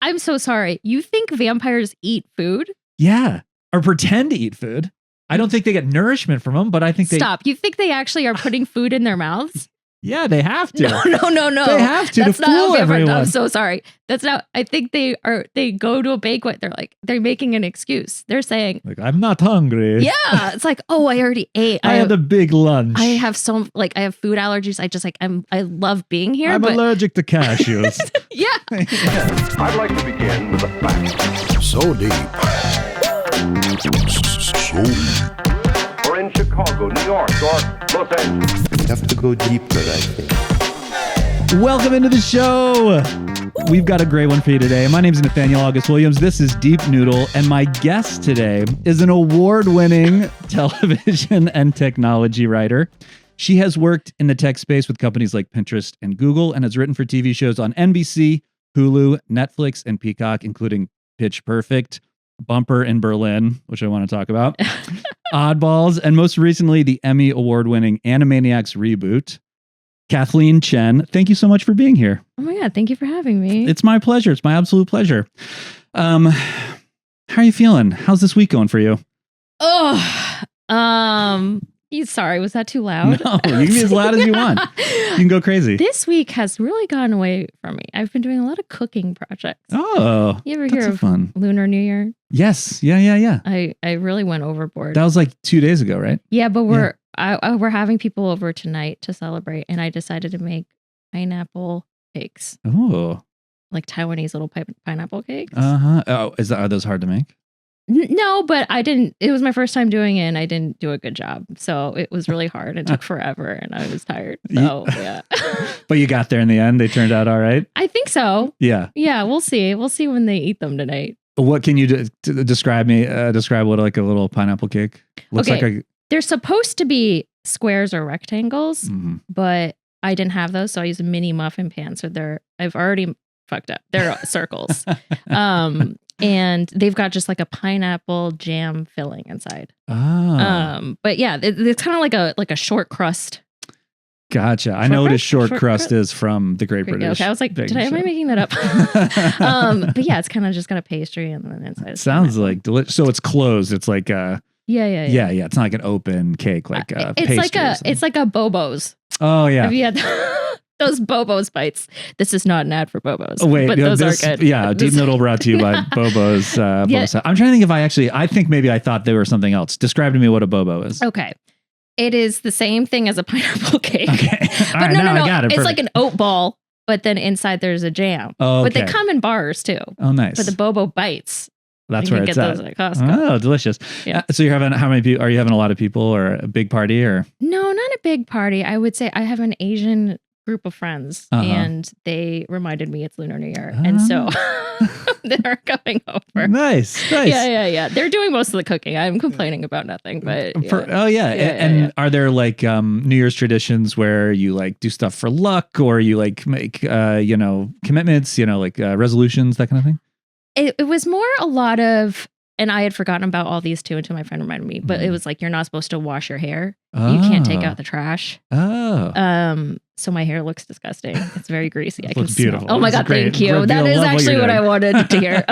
I'm so sorry. You think vampires eat food? Yeah. Or pretend to eat food. I don't think they get nourishment from them, but I think Stop. You think they actually are putting food in their mouths? Yeah, they have to. No. They have to That's to fool everyone. I'm so sorry. That's not. I think they go to a banquet. They're making an excuse. They're saying, like, I'm not hungry. Yeah, it's like, oh, I already ate. I had a big lunch. I have I have food allergies. I love being here. I'm allergic to cashews. Yeah. I'd like to begin with a fact. So deep. Or in Chicago, New York, or Los Angeles. You have to go deeper, I think. Welcome into the show. We've got a great one for you today. My name is Nathaniel August Williams. This is Deep Noodle, and my guest today is an award-winning television and technology writer. She has worked in the tech space with companies like Pinterest and Google, and has written for TV shows on NBC, Hulu, Netflix, and Peacock, including Pitch Perfect, Bumper in Berlin, which I want to talk about, Oddballs, and most recently, the Emmy award-winning Animaniacs Reboot. Kathleen Chen, thank you so much for being here. Oh my God, thank you for having me. It's my pleasure. It's my absolute pleasure. How are you feeling? How's this week going for you? Sorry, was that too loud? No, you can be as loud as you want. You can go crazy. This week has really gone away from me. I've been doing a lot of cooking projects. Oh, you ever hear of fun. Lunar New Year? Yes. Yeah. I really went overboard. That was like 2 days ago, right? Yeah, but we're having people over tonight to celebrate, and I decided to make pineapple cakes. Oh, like Taiwanese little pineapple cakes. Oh, are those hard to make? No, but I didn't. It was my first time doing it, and I didn't do a good job. So it was really hard. It took forever, and I was tired. So yeah. But you got there in the end. They turned out all right. I think so. Yeah. Yeah, we'll see. We'll see when they eat them tonight. What can you do to describe what like a little pineapple cake looks like? They're supposed to be squares or rectangles, but I didn't have those, so I used a mini muffin pan. So I've already fucked up. They're circles. And they've got just like a pineapple jam filling inside. But yeah, it's kind of like a short crust. Gotcha. I know what a short crust is from the Great British. Okay, I was like, am I making that up? But yeah, it's kind of just got a pastry and then inside. It sounds like delicious. So it's closed. It's like Yeah. It's not like an open cake like it's like a Bobo's. Oh yeah. Have you had those Bobo's bites? This is not an ad for Bobo's. Oh wait, but those are good. Yeah, Deep Noodle brought to you by Bobo's. Bobo's. I'm trying to think if I think maybe I thought they were something else. Describe to me what a Bobo is. Okay. It is the same thing as a pineapple cake. Okay. But right, no. I got it. It's Perfect. like an oat ball, but then inside there's a jam. Oh, okay. But they come in bars too. Oh, nice. But the Bobo bites. That's you where can it's get at. those at Costco. Oh, delicious. Yeah. So you're having how many people? Are you having a lot of people or a big party or? No, not a big party. I would say I have an Asian group of friends, and they reminded me it's Lunar New Year, and so they're coming over. Nice. Yeah. They're doing most of the cooking. I'm complaining about nothing, but and are there like New Year's traditions where you like do stuff for luck, or you like make commitments, like resolutions, that kind of thing? It was more a lot of, and I had forgotten about all these too until my friend reminded me. But it was like, you're not supposed to wash your hair. You can't take out the trash. So my hair looks disgusting. It's very greasy. I can beautiful. Smell. Oh my God, thank you. That is actually what I wanted to hear.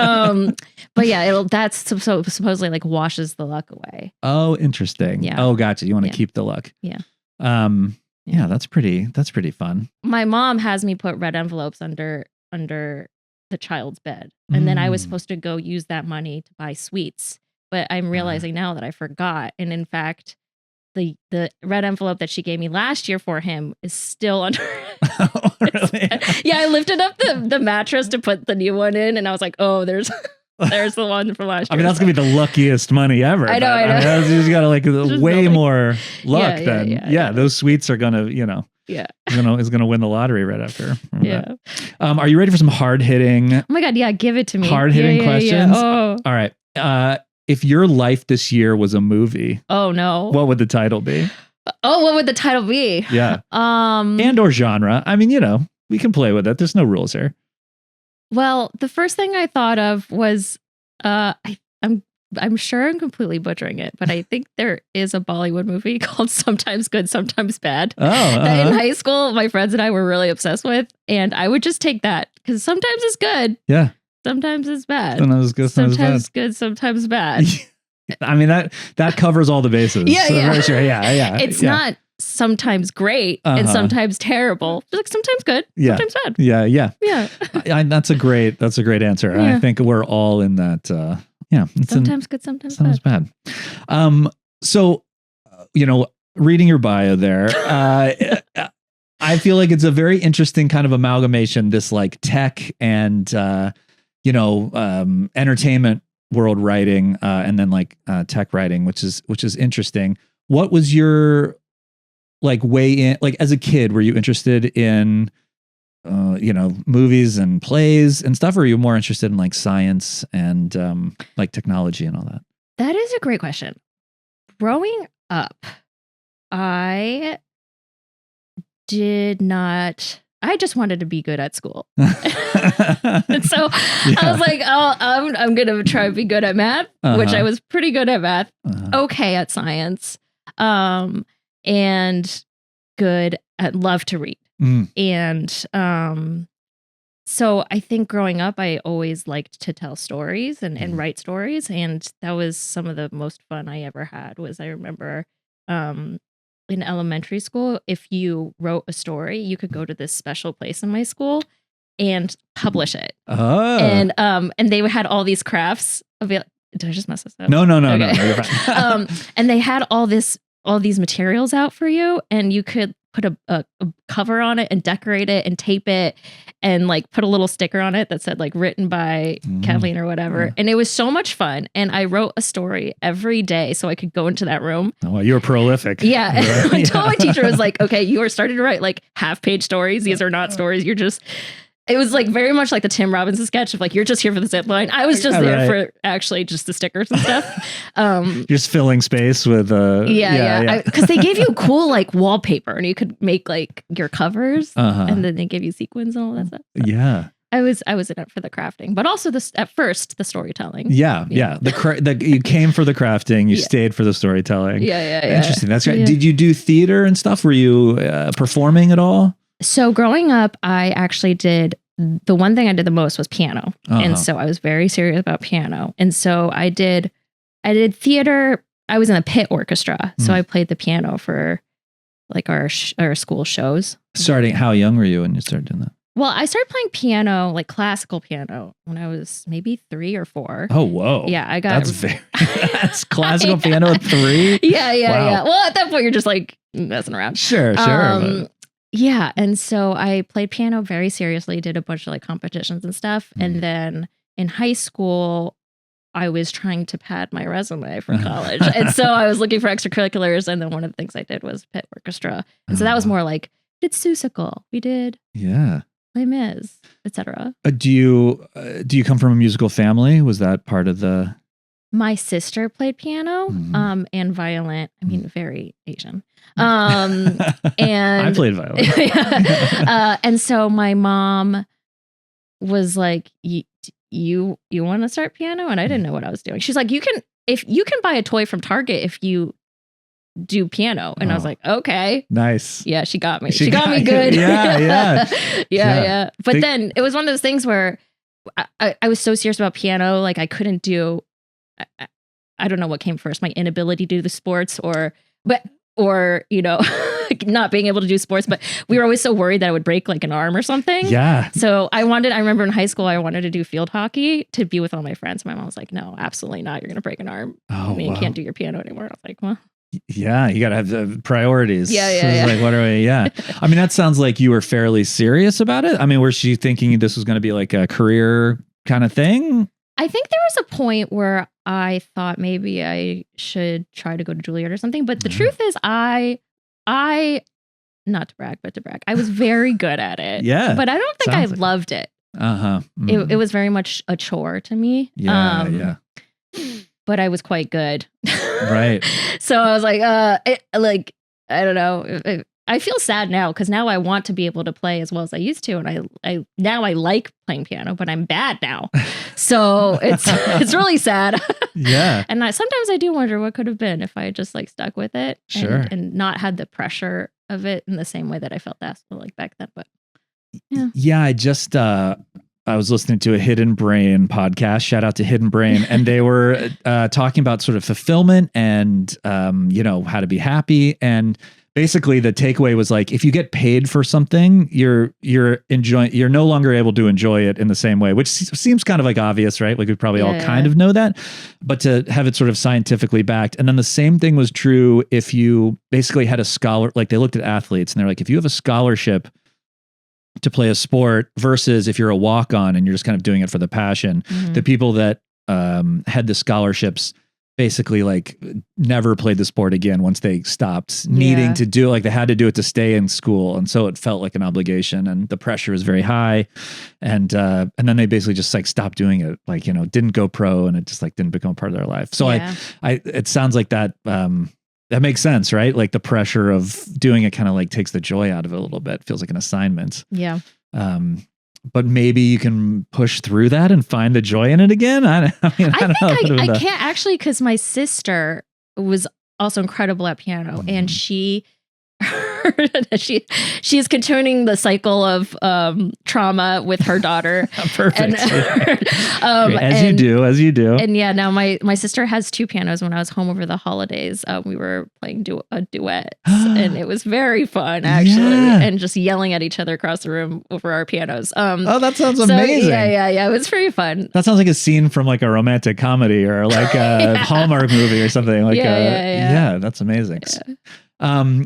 But yeah, that's supposedly like washes the luck away. Oh, interesting. Yeah. Oh, gotcha. You want to keep the luck. Yeah. Yeah, that's pretty fun. My mom has me put red envelopes under the child's bed. And then I was supposed to go use that money to buy sweets. But I'm realizing now that I forgot. And in fact, the red envelope that she gave me last year for him is still under Oh, really? Yeah, I lifted up the mattress to put the new one in, and I was like, oh, there's the one from last year. I mean, that's going to be the luckiest money ever. I know. You just got to like way more luck than, yeah. Those sweets are going to, Yeah. is going to win the lottery right after. Yeah. Are you ready for some hard-hitting? Oh my God, yeah, give it to me. Hard-hitting questions? Yeah. Oh. All right. If your life this year was a movie, oh no, what would the title be? Oh, what would the title be? Yeah. And or genre. I mean, we can play with it. There's no rules here. Well, the first thing I thought of was I'm sure I'm completely butchering it, but I think there is a Bollywood movie called Sometimes Good, Sometimes Bad. Oh, that in high school, my friends and I were really obsessed with. And I would just take that because sometimes it's good. Yeah. sometimes it's bad. Sometimes it's good, Sometimes good, sometimes bad. I mean, that covers all the bases. Yeah, yeah. For sure. Yeah. It's not sometimes great and sometimes terrible. Just like sometimes good, sometimes bad. Yeah. That's a great answer. Yeah. I think we're all in that. Sometimes good, sometimes bad. So, reading your bio there, I feel like it's a very interesting kind of amalgamation, this like tech and, entertainment world writing, and then like tech writing, which is interesting. What was your like way in, like as a kid, were you interested in, movies and plays and stuff? Or are you more interested in like science and like technology and all that? That is a great question. Growing up, I just wanted to be good at school. And so I was like, I'm going to try to be good at math, which I was pretty good at math, okay at science, and good at love to read. And so I think growing up, I always liked to tell stories and write stories. And that was some of the most fun I ever had. Was I remember in elementary school, if you wrote a story, you could go to this special place in my school and publish it. And they had all these crafts. Did I just mess this up? No, Okay. you're fine. And they had all these materials out for you, and you could put a cover on it and decorate it and tape it and like put a little sticker on it that said like written by Kathleen or whatever. And it was so much fun. And I wrote a story every day so I could go into that room. Oh, you were prolific. Yeah. Until my teacher was like, okay, you are starting to write like half-page stories. These are not stories. It was like very much like the Tim Robinson sketch of like, you're just here for the zip line. I was just there for actually just the stickers and stuff. Just filling space with because they gave you cool like wallpaper and you could make like your covers and then they gave you sequins and all that stuff. So Yeah. I was in it for the crafting, but also at first the storytelling. Yeah. You came for the crafting, you stayed for the storytelling. Yeah. Interesting. That's great. Yeah. Did you do theater and stuff? Were you performing at all? So growing up, I actually did, the one thing I did the most was piano. And so I was very serious about piano. And so I did theater. I was in a pit orchestra. So I played the piano for like our school shows. Starting, how young were you when you started doing that? Well, I started playing piano, like classical piano, when I was maybe 3 or 4. Oh, whoa. Yeah, that's classical piano at 3? Yeah. Well, at that point, you're just like messing around. Sure. Yeah. And so I played piano very seriously, did a bunch of like competitions and stuff. And then in high school, I was trying to pad my resume for college. And so I was looking for extracurriculars. And then one of the things I did was pit orchestra. And so that was more like, did Seussical. We did Les Mis, etc. Do you come from a musical family? Was that part of the... My sister played piano and violin. I mean, very Asian. And I played violin. And so my mom was like, "You want to start piano?" And I didn't know what I was doing. She's like, "You can buy a toy from Target if you do piano." And I was like, "Okay, nice." Yeah, she got me. She got me good. Yeah. But then it was one of those things where I was so serious about piano, like I couldn't do. I don't know what came first, my inability to do the sports or not being able to do sports, but we were always so worried that I would break like an arm or something. Yeah. So I remember in high school, I wanted to do field hockey to be with all my friends. My mom was like, "No, absolutely not. You're going to break an arm. You can't do your piano anymore." I was like, "Well." Yeah, you got to have the priorities. Yeah. Like, what are we? Yeah. I mean, that sounds like you were fairly serious about it. I mean, was she thinking this was going to be like a career kind of thing? I think there was a point where I thought maybe I should try to go to Juilliard or something. But the truth is I, not to brag, but to brag, I was very good at it. Yeah. But I don't think I loved it. It was very much a chore to me. Yeah. But I was quite good. Right. So I was like, I don't know. I feel sad now because now I want to be able to play as well as I used to, and I now I like playing piano, but I'm bad now, so it's really sad. Yeah, and sometimes I do wonder what could have been if I had just like stuck with it, and not had the pressure of it in the same way that I felt that like back then. But yeah, I just I was listening to a Hidden Brain podcast. Shout out to Hidden Brain. And they were talking about sort of fulfillment and, how to be happy. And basically the takeaway was like, if you get paid for something, you're no longer able to enjoy it in the same way, which seems kind of like obvious, right? Like we probably all kind of know that, but to have it sort of scientifically backed. And then the same thing was true if you basically had a like they looked at athletes and they're like, if you have a scholarship to play a sport versus if you're a walk-on and you're just kind of doing it for the passion, the people that had the scholarships basically like never played the sport again once they stopped needing to do it. Like they had to do it to stay in school. And so it felt like an obligation and the pressure was very high. And then they basically just like stopped doing it. Like, didn't go pro and it just like didn't become part of their life. So it sounds like that, that makes sense, right? Like the pressure of doing it kind of like takes the joy out of it a little bit. Feels like an assignment. Yeah. But maybe you can push through that and find the joy in it again. I can't actually, because my sister was also incredible at piano, and she is continuing the cycle of trauma with her daughter. Perfect. As you do. And yeah, now my sister has 2 pianos. When I was home over the holidays, we were playing duets, and it was very fun actually, and just yelling at each other across the room over our pianos. That sounds amazing. Yeah, it was very fun. That sounds like a scene from like a romantic comedy or like a Hallmark movie or something. Like that's amazing. Yeah.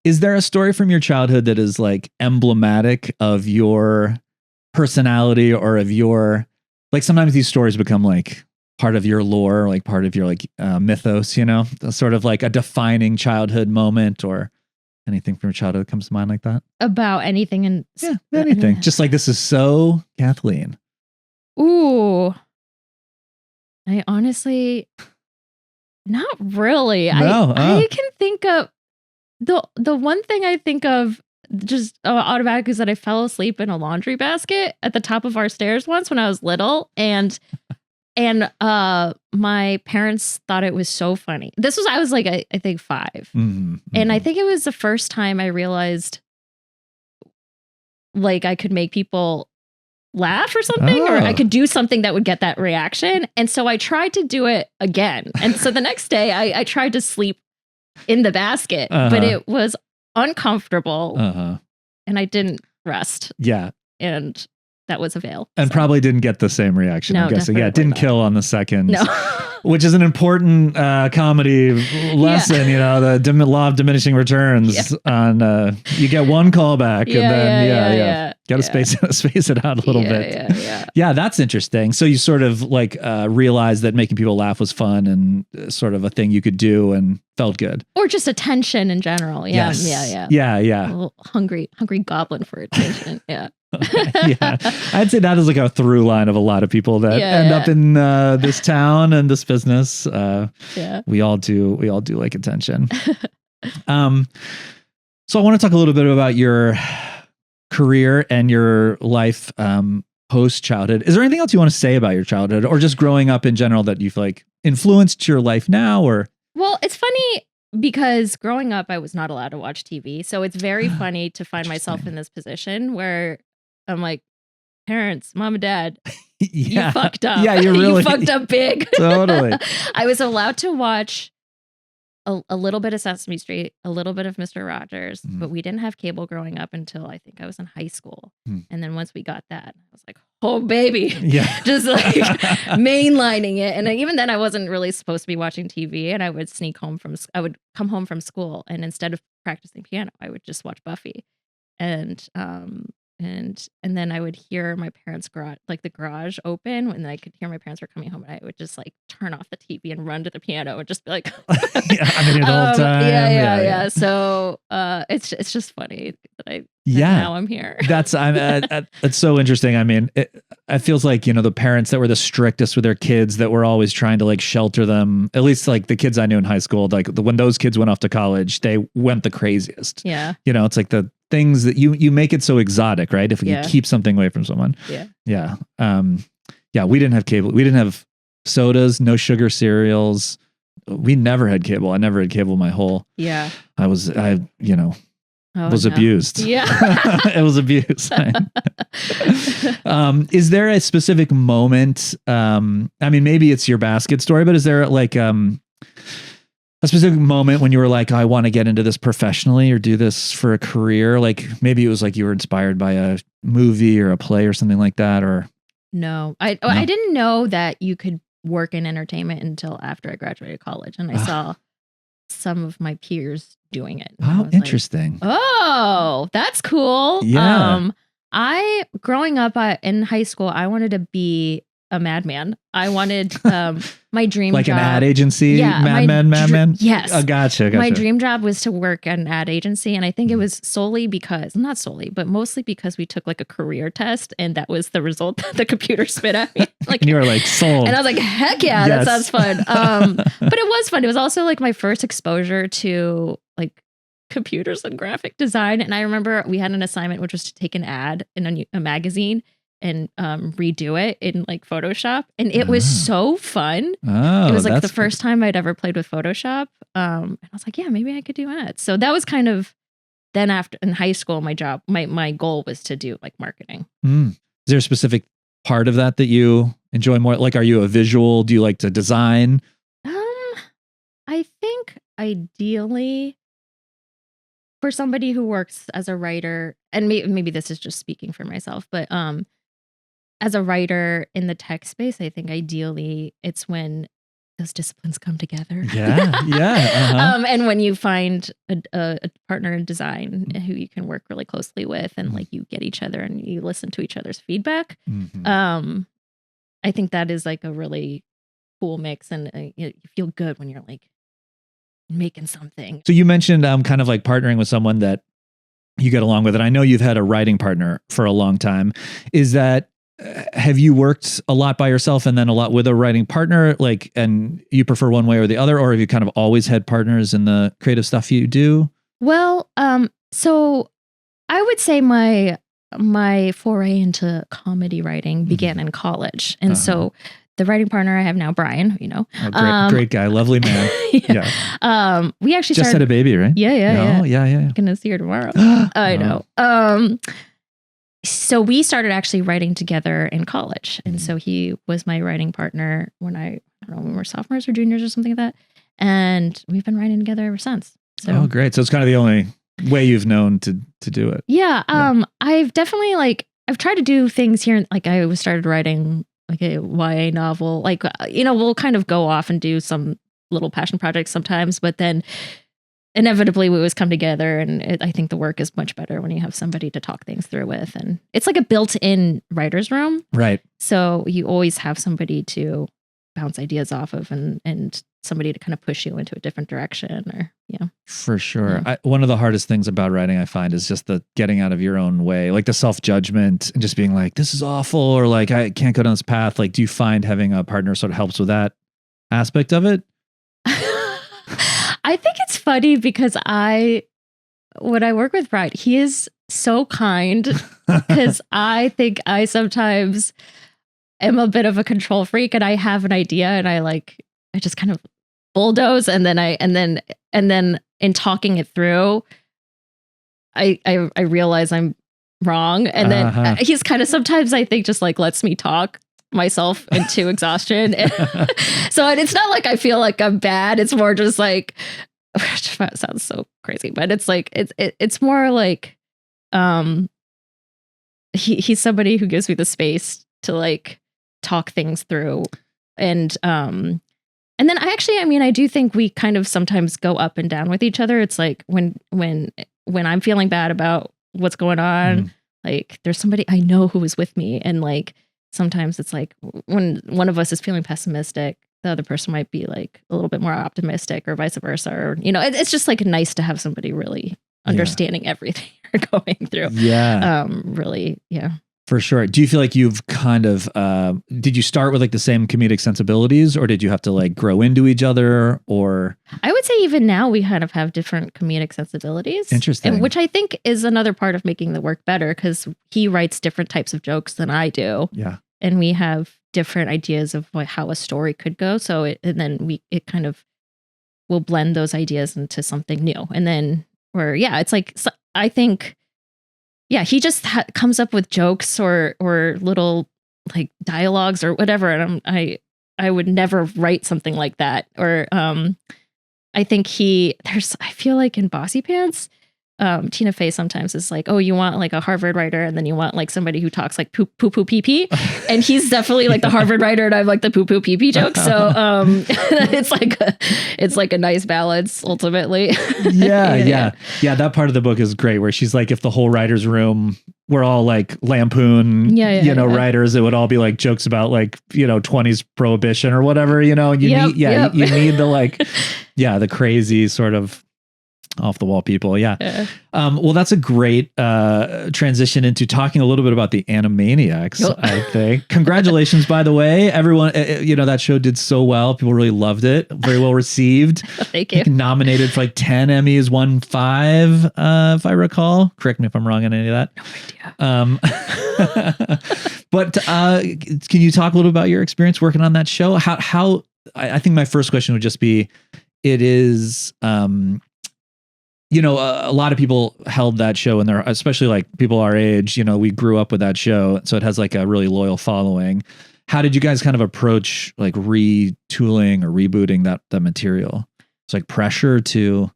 Is there a story from your childhood that is like emblematic of your personality or of your, like sometimes these stories become like part of your lore, like part of your like mythos, sort of like a defining childhood moment or anything from your childhood that comes to mind like that? About anything anything. Just like this is so Kathleen. Ooh. I honestly, not really. No, I can think of the one thing I think of just automatically is that I fell asleep in a laundry basket at the top of our stairs once when I was little, and my parents thought it was so funny. I was like I think 5, and I think it was the first time I realized like I could make people laugh or something, or I could do something that would get that reaction, and so I tried to do it again, and so the next day I tried to sleep in the basket, but it was uncomfortable and I didn't rest. Yeah. And that was a fail. And probably didn't get the same reaction, I'm guessing. Yeah, it didn't kill on the second. No. Which is an important comedy lesson, the law of diminishing returns on you get one callback and then got to space it out a little bit. Yeah, that's interesting. So you sort of like realized that making people laugh was fun and sort of a thing you could do and felt good. Or just attention in general. Yeah. Yes. Yeah. A little hungry goblin for attention. Yeah. I'd say that is like a through line of a lot of people that end up in this town and this business. We all do like attention. So I want to talk a little bit about your career and your life post childhood. Is there anything else you want to say about your childhood or just growing up in general that you've like influenced your life now? Or well, it's funny because growing up I was not allowed to watch TV, so it's very funny to find myself in this position where I'm like, parents, mom and dad, you fucked up. Yeah, you fucked up big. Totally. I was allowed to watch a little bit of Sesame Street, a little bit of Mr. Rogers, but we didn't have cable growing up until I think I was in high school. And then once we got that, I was like, oh baby, just like mainlining it. And even then I wasn't really supposed to be watching TV, and I would come home from school, and instead of practicing piano, I would just watch Buffy. And then I would hear my parents' the garage open, and I could hear my parents were coming home, and I would just like turn off the TV and run to the piano and just be like, I'm in it all the time. Yeah. So it's just funny that now I'm here. It's so interesting. I mean, it feels like, the parents that were the strictest with their kids that were always trying to like shelter them, at least like the kids I knew in high school, like when those kids went off to college, they went the craziest. Yeah. It's like the things that you make it so exotic, right? If you keep something away from someone. Yeah. We didn't have cable. We didn't have sodas, no sugar cereals. We never had cable. I never had cable my whole. Yeah. I was abused. Yeah. It was abuse. Is there a specific moment? I mean, maybe it's your basket story, but is there like a specific moment when you were like, I want to get into this professionally or do this for a career? Like maybe it was like you were inspired by a movie or a play or something like that, or no, I didn't know that you could work in entertainment until after I graduated college, and I saw some of my peers doing it. Oh, interesting. Like, oh, that's cool. Yeah. I growing up in high school, I wanted to be a madman. I wanted my dream like job. An ad agency. Yeah, madman. Yes. Oh, gotcha. My dream job was to work at an ad agency, and I think it was not solely, but mostly because we took like a career test, and that was the result that the computer spit at me. Like, and you were like sold. And I was like, heck yeah, Yes. that sounds fun. But it was fun. It was also like my first exposure to like computers and graphic design. And I remember we had an assignment, which was to take an ad in a magazine and redo it in like Photoshop. And it was so fun. Oh, it was like the first time I'd ever played with Photoshop. And I was like, yeah, maybe I could do ads. So that was kind of then after in high school, my goal was to do like marketing. Is there a specific part of that you enjoy more? Like, are you a visual? Do you like to design? I think ideally for somebody who works as a writer, and maybe this is just speaking for myself, but as a writer in the tech space, I think ideally it's when those disciplines come together. Yeah, yeah. And when you find a partner in design who you can work really closely with, and like you get each other and you listen to each other's feedback. I think that is like a really cool mix, and you feel good when you're like making something. So you mentioned kind of like partnering with someone that you get along with, and I know you've had a writing partner for a long time. Is that have you worked a lot by yourself and then a lot with a writing partner, like, and you prefer one way or the other, or have you kind of always had partners in the creative stuff you do? Well, so I would say my foray into comedy writing began in college, and so the writing partner I have now, Brian, you know, great guy, lovely man. Yeah. We actually just had a baby, right? Yeah. Yeah. Gonna see her tomorrow. I know. So we started actually writing together in college, and so he was my writing partner when I don't know, when we were sophomores or juniors or something like that, and we've been writing together ever since. So great. So it's kind of the only way you've known to do it. Yeah. I've definitely I've tried to do things here. Like I started writing like a YA novel, like, we'll kind of go off and do some little passion projects sometimes, but then inevitably we always come together, and I think the work is much better when you have somebody to talk things through with, and it's like a built-in writer's room. Right. So you always have somebody to bounce ideas off of, and somebody to kind of push you into a different direction, or For sure. Yeah. One of the hardest things about writing, I find, is just the getting out of your own way, like the self-judgment and just being like, this is awful, or like, I can't go down this path. Like, do you find having a partner sort of helps with that aspect of it? I think it's funny because when I work with Brian, he is so kind, because I think I sometimes am a bit of a control freak, and I have an idea and I just kind of bulldoze, and then in talking it through, I realize I'm wrong, and then he's kind of sometimes I think just like lets me talk myself into exhaustion. So it's not like I feel like I'm bad. It's more just like, it sounds so crazy, but it's like it's more like he's somebody who gives me the space to like talk things through, and then I do think we kind of sometimes go up and down with each other. It's like when I'm feeling bad about what's going on, like there's somebody I know who is with me, and like sometimes it's like when one of us is feeling pessimistic, the other person might be like a little bit more optimistic, or vice versa, or it's just like nice to have somebody really understanding everything you're going through. Really, yeah. For sure. Do you feel like you've kind of, did you start with like the same comedic sensibilities, or did you have to like grow into each other, or? I would say even now we kind of have different comedic sensibilities. Interesting. Which I think is another part of making the work better, because he writes different types of jokes than I do. Yeah. And we have different ideas of how a story could go. So it kind of will blend those ideas into something new. And then, it's like, I think, yeah, he just comes up with jokes or little like dialogues or whatever. And I would never write something like that. Or I think I feel like in Bossy Pants, Tina Fey sometimes is like, oh, you want like a Harvard writer, and then you want like somebody who talks like poo poo pee pee, and he's definitely like the Harvard writer, and I'm like the poo poo pee pee joke. So it's like a nice balance ultimately. Yeah. That part of the book is great, where she's like, if the whole writer's room were all like lampoon, writers, it would all be like jokes about like 20s prohibition or whatever, you need the like, the crazy sort of off the wall people. Yeah. Well, that's a great transition into talking a little bit about the Animaniacs, I think. Congratulations, by the way, everyone. That show did so well. People really loved it. Very well received. Thank you. Nominated for like 10 Emmys, won 5, if I recall. Correct me if I'm wrong on any of that. No idea. But can you talk a little about your experience working on that show? How I think my first question would just be, it is, a lot of people held that show in their, especially like people our age, we grew up with that show. So it has like a really loyal following. How did you guys kind of approach like retooling or rebooting that material? It's like pressure to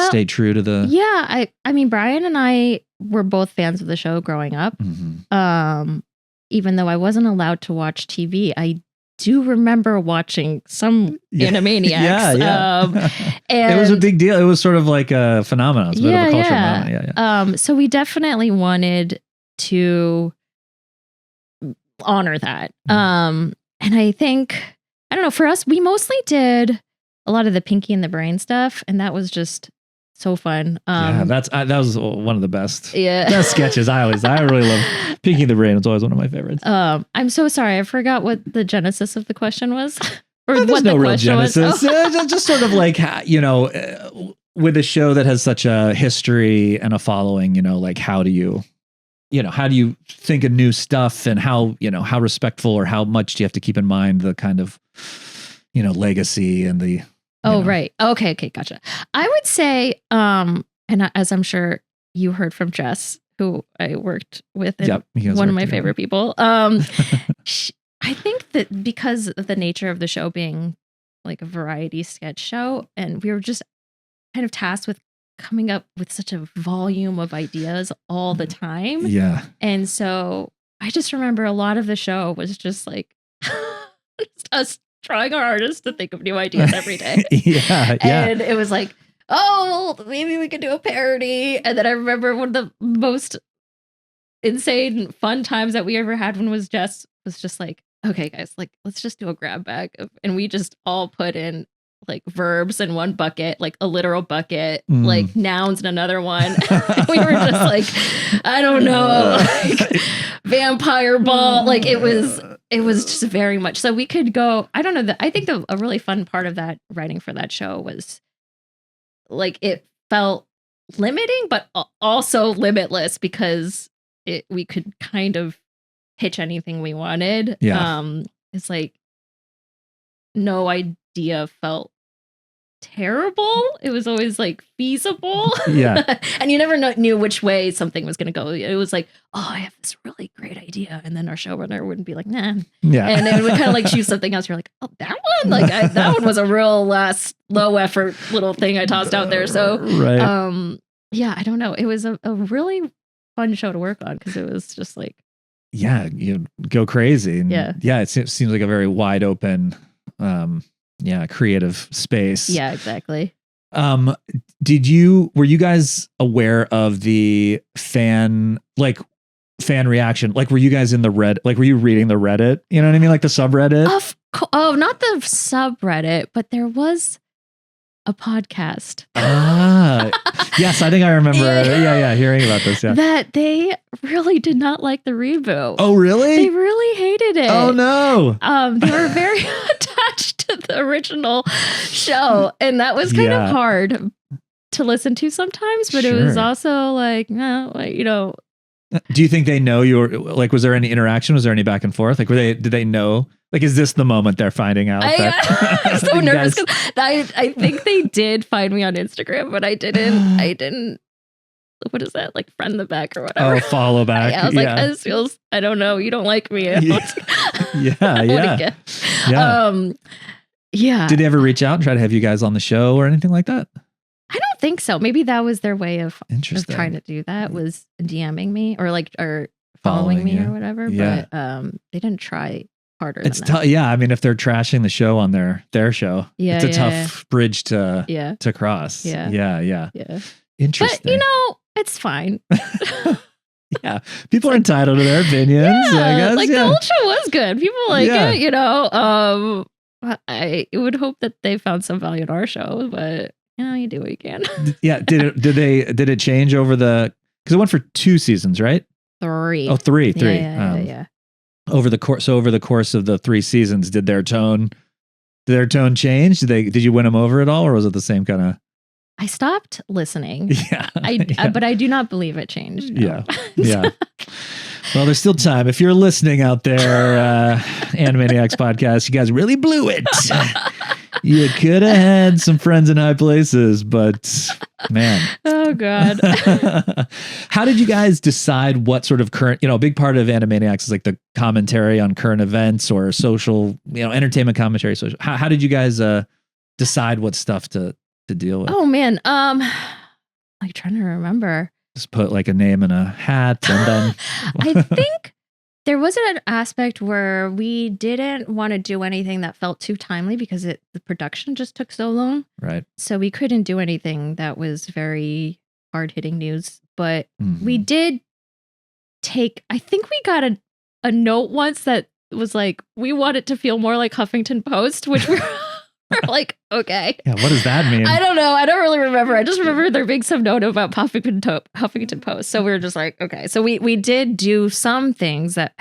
stay true to the. Yeah. I mean, Brian and I were both fans of the show growing up. Mm-hmm. Even though I wasn't allowed to watch TV, I do remember watching some Animaniacs. And it was a big deal. It was sort of like a phenomenon. It was a bit of a cultural phenomenon. Yeah. So we definitely wanted to honor that. And I think, I don't know, for us, we mostly did a lot of the Pinky and the Brain stuff, and that was just so fun. That was one of the best sketches. I really love Pinky and the Brain. It's always one of my favorites. I'm so sorry. I forgot what the genesis of the question was. Or there's no real genesis. Just sort of like, with a show that has such a history and a following, like how do you think of new stuff, and how respectful, or how much do you have to keep in mind the kind of, legacy and the. Right. Okay. Gotcha. I would say, and as I'm sure you heard from Jess, who I worked with, and one of my favorite people. I think that because of the nature of the show being like a variety sketch show, and we were just kind of tasked with coming up with such a volume of ideas all the time. Yeah. And so I just remember a lot of the show was just like us trying our hardest to think of new ideas every day. And it was like, oh, maybe we could do a parody. And then I remember one of the most insane fun times that we ever had was just like, okay, guys, like, let's just do a grab bag and we just all put in like verbs in one bucket, like a literal bucket, like nouns in another one. We were just like, I don't know, like vampire ball. Like it was just very much. So we could go, I don't know. I think a really fun part of that writing for that show was like, it felt limiting, but also limitless, because we could kind of pitch anything we wanted. It's like no idea felt terrible. It was always like feasible. And you never knew which way something was going to go. It was like, oh, I have this really great idea, and then our showrunner wouldn't be like, nah. And it would kind of like choose something else. You're like, oh, that one, like that one was a real last low effort little thing I tossed out there. So I don't know, it was a really fun show to work on, because it was just like, you go crazy. And it seems like a very wide open creative space. Yeah, exactly. Were you guys aware of the fan reaction? Like, were you guys in the were you reading the Reddit? You know what I mean? Like the subreddit? Not the subreddit, but there was a podcast. Yes, I think I remember. Hearing about this. Yeah, that they really did not like the reboot. Oh, really? They really hated it. Oh no. They were very attached to the original show, and that was kind of hard to listen to sometimes. But it was also like, Do you think they know you were like? Was there any interaction? Was there any back and forth? Like, did they know? Like, is this the moment they're finding out? I'm so nervous, because I think they did find me on Instagram, but I didn't what is that? Like friend the back or whatever. Oh, follow back. I was like, this feels, I don't know. You don't like me. Yeah. Yeah. Did they ever reach out and try to have you guys on the show or anything like that? I don't think so. Maybe that was their way of trying to do that, was DMing me or following me or whatever. Yeah. But they didn't try harder It's than tough. that. Yeah. I mean, if they're trashing the show on their show, it's a tough bridge to cross. Yeah. Interesting. But it's fine. Yeah. People are entitled to their opinions. I guess. Like the old show was good. People like it, I would hope that they found some value in our show, but you do what you can. Yeah. Did it change over because it went for 2 seasons, right? 3. Oh, 3. Yeah. Over the course of the 3 seasons, did their tone change? Did you win them over at all, or was it the same kind of? I stopped listening. Yeah. But I do not believe it changed. No. Yeah. Well, there's still time. If you're listening out there, Animaniacs podcast, you guys really blew it. You could have had some friends in high places, but man. Oh, God. How did you guys decide what sort of current, a big part of Animaniacs is like the commentary on current events or social, entertainment commentary. Social. How did you guys decide what stuff to deal with? Oh, man. Like trying to remember. Just put like a name in a hat and then. I think there was an aspect where we didn't want to do anything that felt too timely because the production just took so long. Right. So we couldn't do anything that was very hard-hitting news. But we did I think we got a note once that was like, we want it to feel more like Huffington Post, which we're okay. Yeah, what does that mean? I don't know. I don't really remember. I just remember there being some note about Huffington Post. So we were just like, okay. So we did do some things that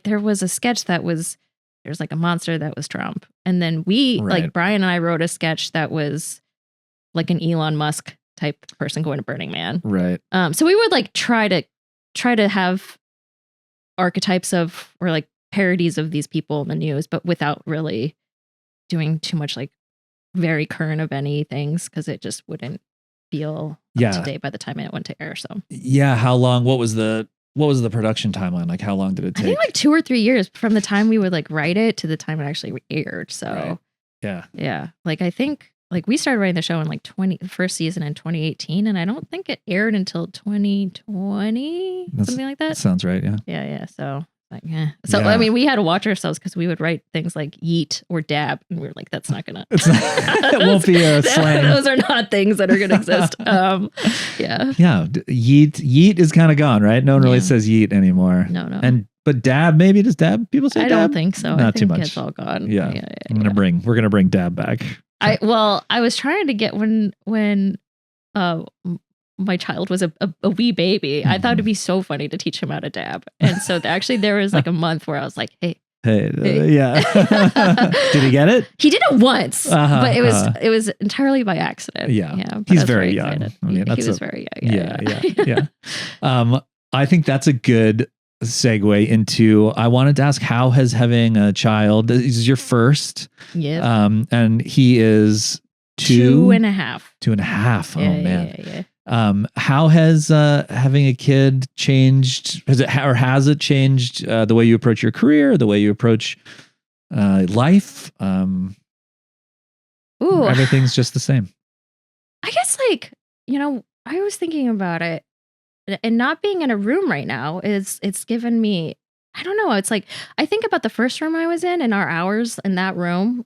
there was a sketch that there's like a monster that was Trump. And then Brian and I wrote a sketch that was like an Elon Musk type person going to Burning Man. Right. So we would try to have archetypes of, or like parodies of these people in the news, but without really doing too much very current of any things, because it just wouldn't feel up to date by the time it went to air. So how long? What was the production timeline? Like how long did it take? I think 2 or 3 years from the time we would write it to the time it actually aired. So yeah. I think we started writing the show in the first season in 2018, and I don't think it aired until 2020, something like that. Sounds right. Yeah. Yeah. So. I mean, we had to watch ourselves because we would write things like yeet or dab, and we were like, that's not gonna. It won't be a slang. Those are not things that are gonna exist. Yeah. Yeet is kind of gone, right? No one really says yeet anymore. No. But dab, maybe does dab? People say I dab? don't think so. Not I think too much. It's all gone. Yeah. We're gonna bring dab back. I was trying to get when my child was a wee baby. I thought it'd be so funny to teach him how to dab. And so actually there was a month where I was like, hey. Yeah. Did he get it? He did it once, but it was entirely by accident. Yeah. He's very young. I mean, he was very young. Yeah. I think that's a good segue into, I wanted to ask, how has having a child, this is your first. Yeah. And he is 2.5. 2.5. Oh man. Yeah. How has having a kid changed? Has it changed the way you approach your career, the way you approach life? Everything's just the same. I guess I was thinking about it, and not being in a room right now it's given me, I don't know. It's I think about the first room I was in and our hours in that room.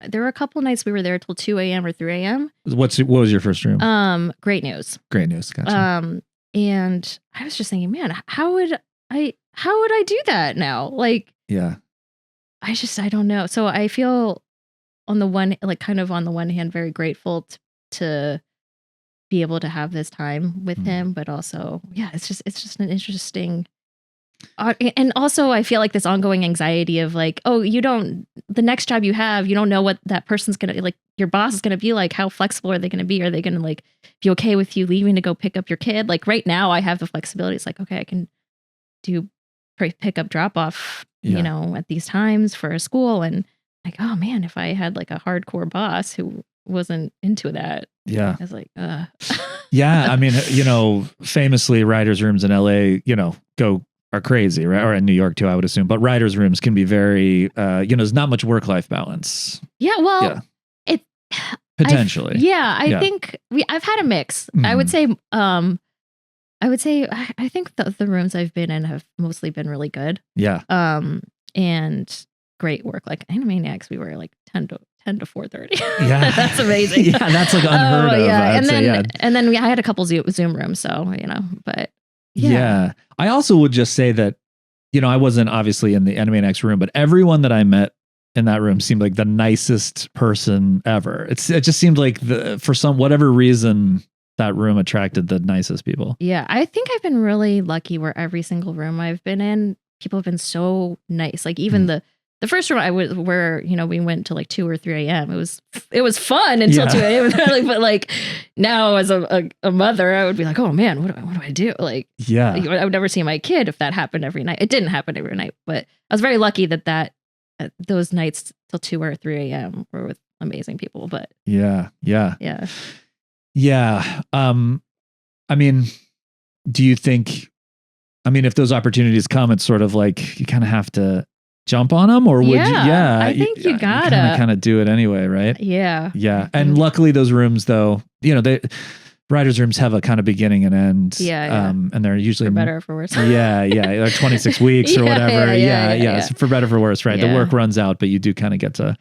There were a couple nights we were there till 2 a.m. or 3 a.m. What was your first room? Great News. Great News. Gotcha. And I was just thinking, man, how would I do that now? Yeah. I don't know. So I feel on the one hand, very grateful to be able to have this time with him, but also, it's just an interesting. And also I feel this ongoing anxiety of the next job you have, you don't know what that person's going to, your boss is going to be like. How flexible are they going to be? Are they going to be okay with you leaving to go pick up your kid? Right now I have the flexibility. It's okay, I can do pick up, drop off, at these times for a school. And oh man, if I had a hardcore boss who wasn't into that. Yeah. I was Yeah. I mean, famously writers' rooms in LA, are crazy, right? Or in New York too, I would assume. But writers' rooms can be very, there's not much work-life balance. Yeah. Well, it potentially. I think I've had a mix. I would say, I think the rooms I've been in have mostly been really good. Yeah. And great work. Like Animaniacs, we were like 10 to 4:30. Yeah. That's amazing. Yeah, that's like unheard of. Yeah. I'd And then I had a couple Zoom rooms, so, but yeah. I also would just say that, I wasn't obviously in the Animaniacs room, but everyone that I met in that room seemed like the nicest person ever. It just seemed like for whatever reason, that room attracted the nicest people. Yeah. I think I've been really lucky where every single room I've been in, people have been so nice. Like even the first room where we went to like 2 or 3 a.m. It was fun until 2 a.m. But like now as a mother, I would be like, oh man, what do I do? Like, yeah, I would never see my kid if that happened every night. It didn't happen every night, but I was very lucky that those nights till 2 or 3 a.m. were with amazing people. But yeah. I mean, do you think? I mean, if those opportunities come, it's sort of like you kind of have to jump on them, or would you? Yeah, I think you gotta kind of do it anyway, right? Yeah. And luckily, those rooms, though, writers' rooms have a kind of beginning and end. And they're usually for better or for worse. like 26 weeks or whatever. Yeah. So for better or for worse, right? Yeah. The work runs out, but you do kind of get to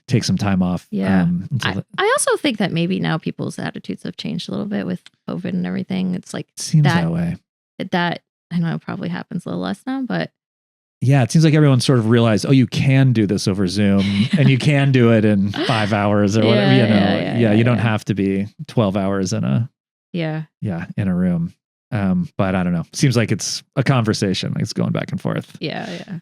take some time off. Yeah. I also think that maybe now people's attitudes have changed a little bit with COVID and everything. It's like seems that way. That I know it probably happens a little less now, but yeah, it seems like everyone sort of realized, you can do this over Zoom and you can do it in 5 hours or whatever, you don't have to be 12 hours in a room. But I don't know. Seems like it's a conversation. Like it's going back and forth. Yeah.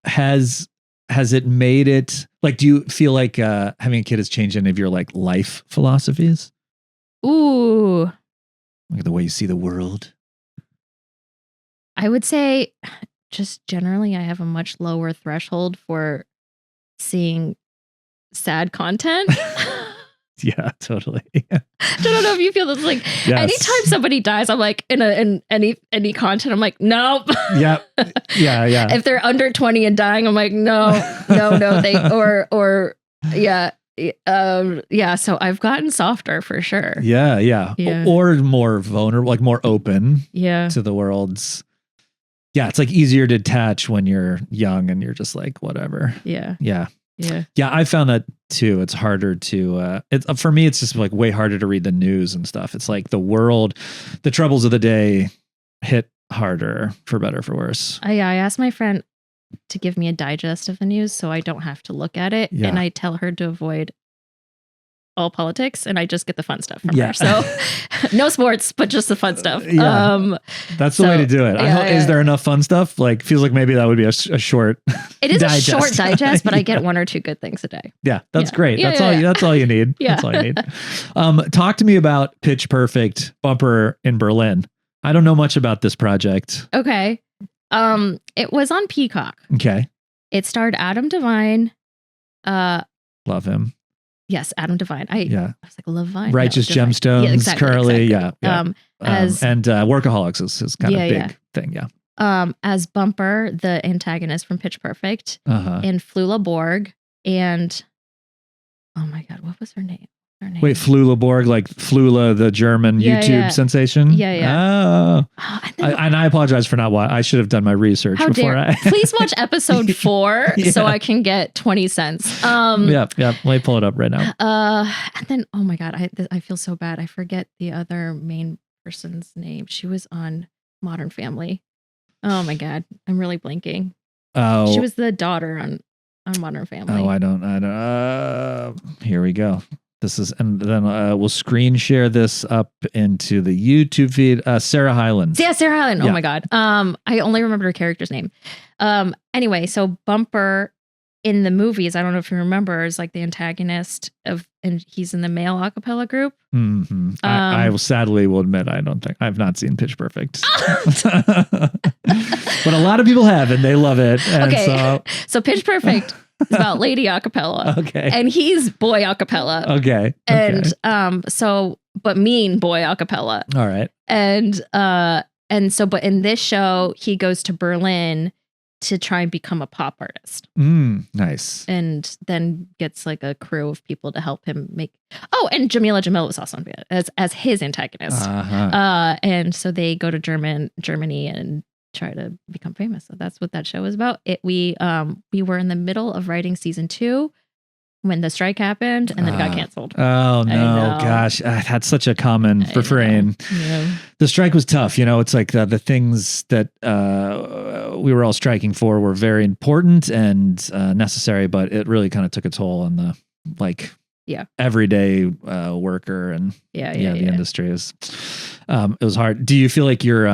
Has it made it like, do you feel like having a kid has changed any of your like life philosophies? Ooh. Like the way you see the world? I would say just generally I have a much lower threshold for seeing sad content. Yeah, totally. I don't know if you feel this. Like anytime somebody dies, I'm like in any content, I'm like, nope. Yeah. If they're under 20 and dying, I'm like, no. So I've gotten softer for sure. Yeah. Or more vulnerable, like more open to the world's. Yeah, it's like easier to detach when you're young and you're just like, whatever. Yeah, I found that too. It's harder to, for me, it's just like way harder to read the news and stuff. It's like the troubles of the day hit harder, for better or for worse. I asked my friend to give me a digest of the news so I don't have to look at it. And I tell her to avoid all politics and I just get the fun stuff from her. So no sports, but just the fun stuff. That's the way to do it. Is there enough fun stuff? Like feels like maybe that would be a short It is digest. A short digest, but I get 1 or 2 good things a day. Yeah, that's great. That's all you need. That's all you need. Talk to me about Pitch Perfect Bumper in Berlin. I don't know much about this project. Okay. It was on Peacock. Okay. It starred Adam Devine. Love him. Yes, Adam Devine. I was like Levine. Righteous Gemstones. Yeah, exactly, currently. Exactly. And Workaholics is kind of big thing. Yeah. As Bumper, the antagonist from Pitch Perfect, and Flula Borg, and oh my God, what was her name? Wait, Flula Borg, like Flula, the German YouTube sensation? Yeah. Oh. And I apologize for not watching. I should have done my research before I... Please watch episode 4 so I can get 20 cents. Yeah. Let me pull it up right now. And then, oh my God, I feel so bad. I forget the other main person's name. She was on Modern Family. Oh my God, I'm really blanking. Oh. She was the daughter on Modern Family. Oh, I don't. Here we go. This is, and then we'll screen share this up into the YouTube feed. Sarah Hyland. Yeah, Sarah Hyland. Oh my God. I only remember her character's name. Anyway, so Bumper in the movies, I don't know if you remember, is like the antagonist and he's in the male a cappella group. Mm-hmm. I will sadly will admit, I've not seen Pitch Perfect. But a lot of people have, and they love it. And okay. So Pitch Perfect. It's about lady a cappella. Okay. And he's boy a cappella. Okay. And so but mean boy a cappella. All right. And so, but in this show, he goes to Berlin to try and become a pop artist. Nice. And then gets like a crew of people to help him make. Oh, and Jamila Jamil was also on it as his antagonist. And so they go to Germany and try to become famous. So that's what that show is about. We were in the middle of writing season 2 when the strike happened, and then it got canceled. Oh no, gosh, that's such a common refrain. Yeah. The strike was tough. It's like the things that we were all striking for were very important and necessary, but it really kind of took a toll on the everyday worker and the industry. It was hard. Do you feel like your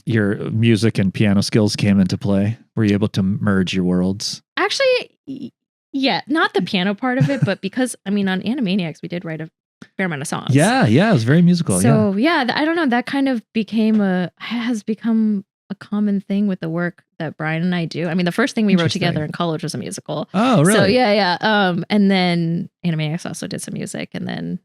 music and piano skills came into play? Were you able to merge your worlds? Actually, yeah, not the piano part of it, but because, on Animaniacs, we did write a fair amount of songs. Yeah, it was very musical. So, I don't know, that kind of has become a common thing with the work that Brian and I do. The first thing we wrote together in college was a musical. Oh, really? So, yeah. And then Animaniacs also did some music, and then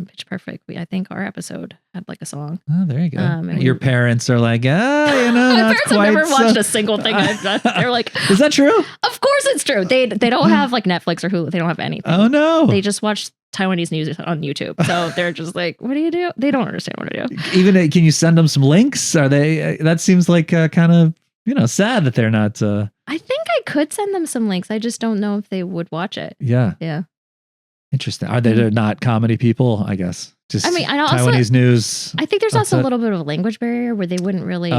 Pitch Perfect, I think our episode had like a song. Oh, there you go. Your parents are like, my parents have never watched a single thing I've done. They're like, is that true? Of course it's true. They don't have like Netflix or Hulu. They don't have anything. Oh no. They just watch Taiwanese news on YouTube. So they're just like, what do you do? They don't understand what I do. Even can you send them some links? Are they? That seems like kind of sad that they're not. I think I could send them some links. I just don't know if they would watch it. Yeah. Yeah. Interesting. Are they not comedy people? I guess just Taiwanese news. I think there's also a little bit of a language barrier where they wouldn't really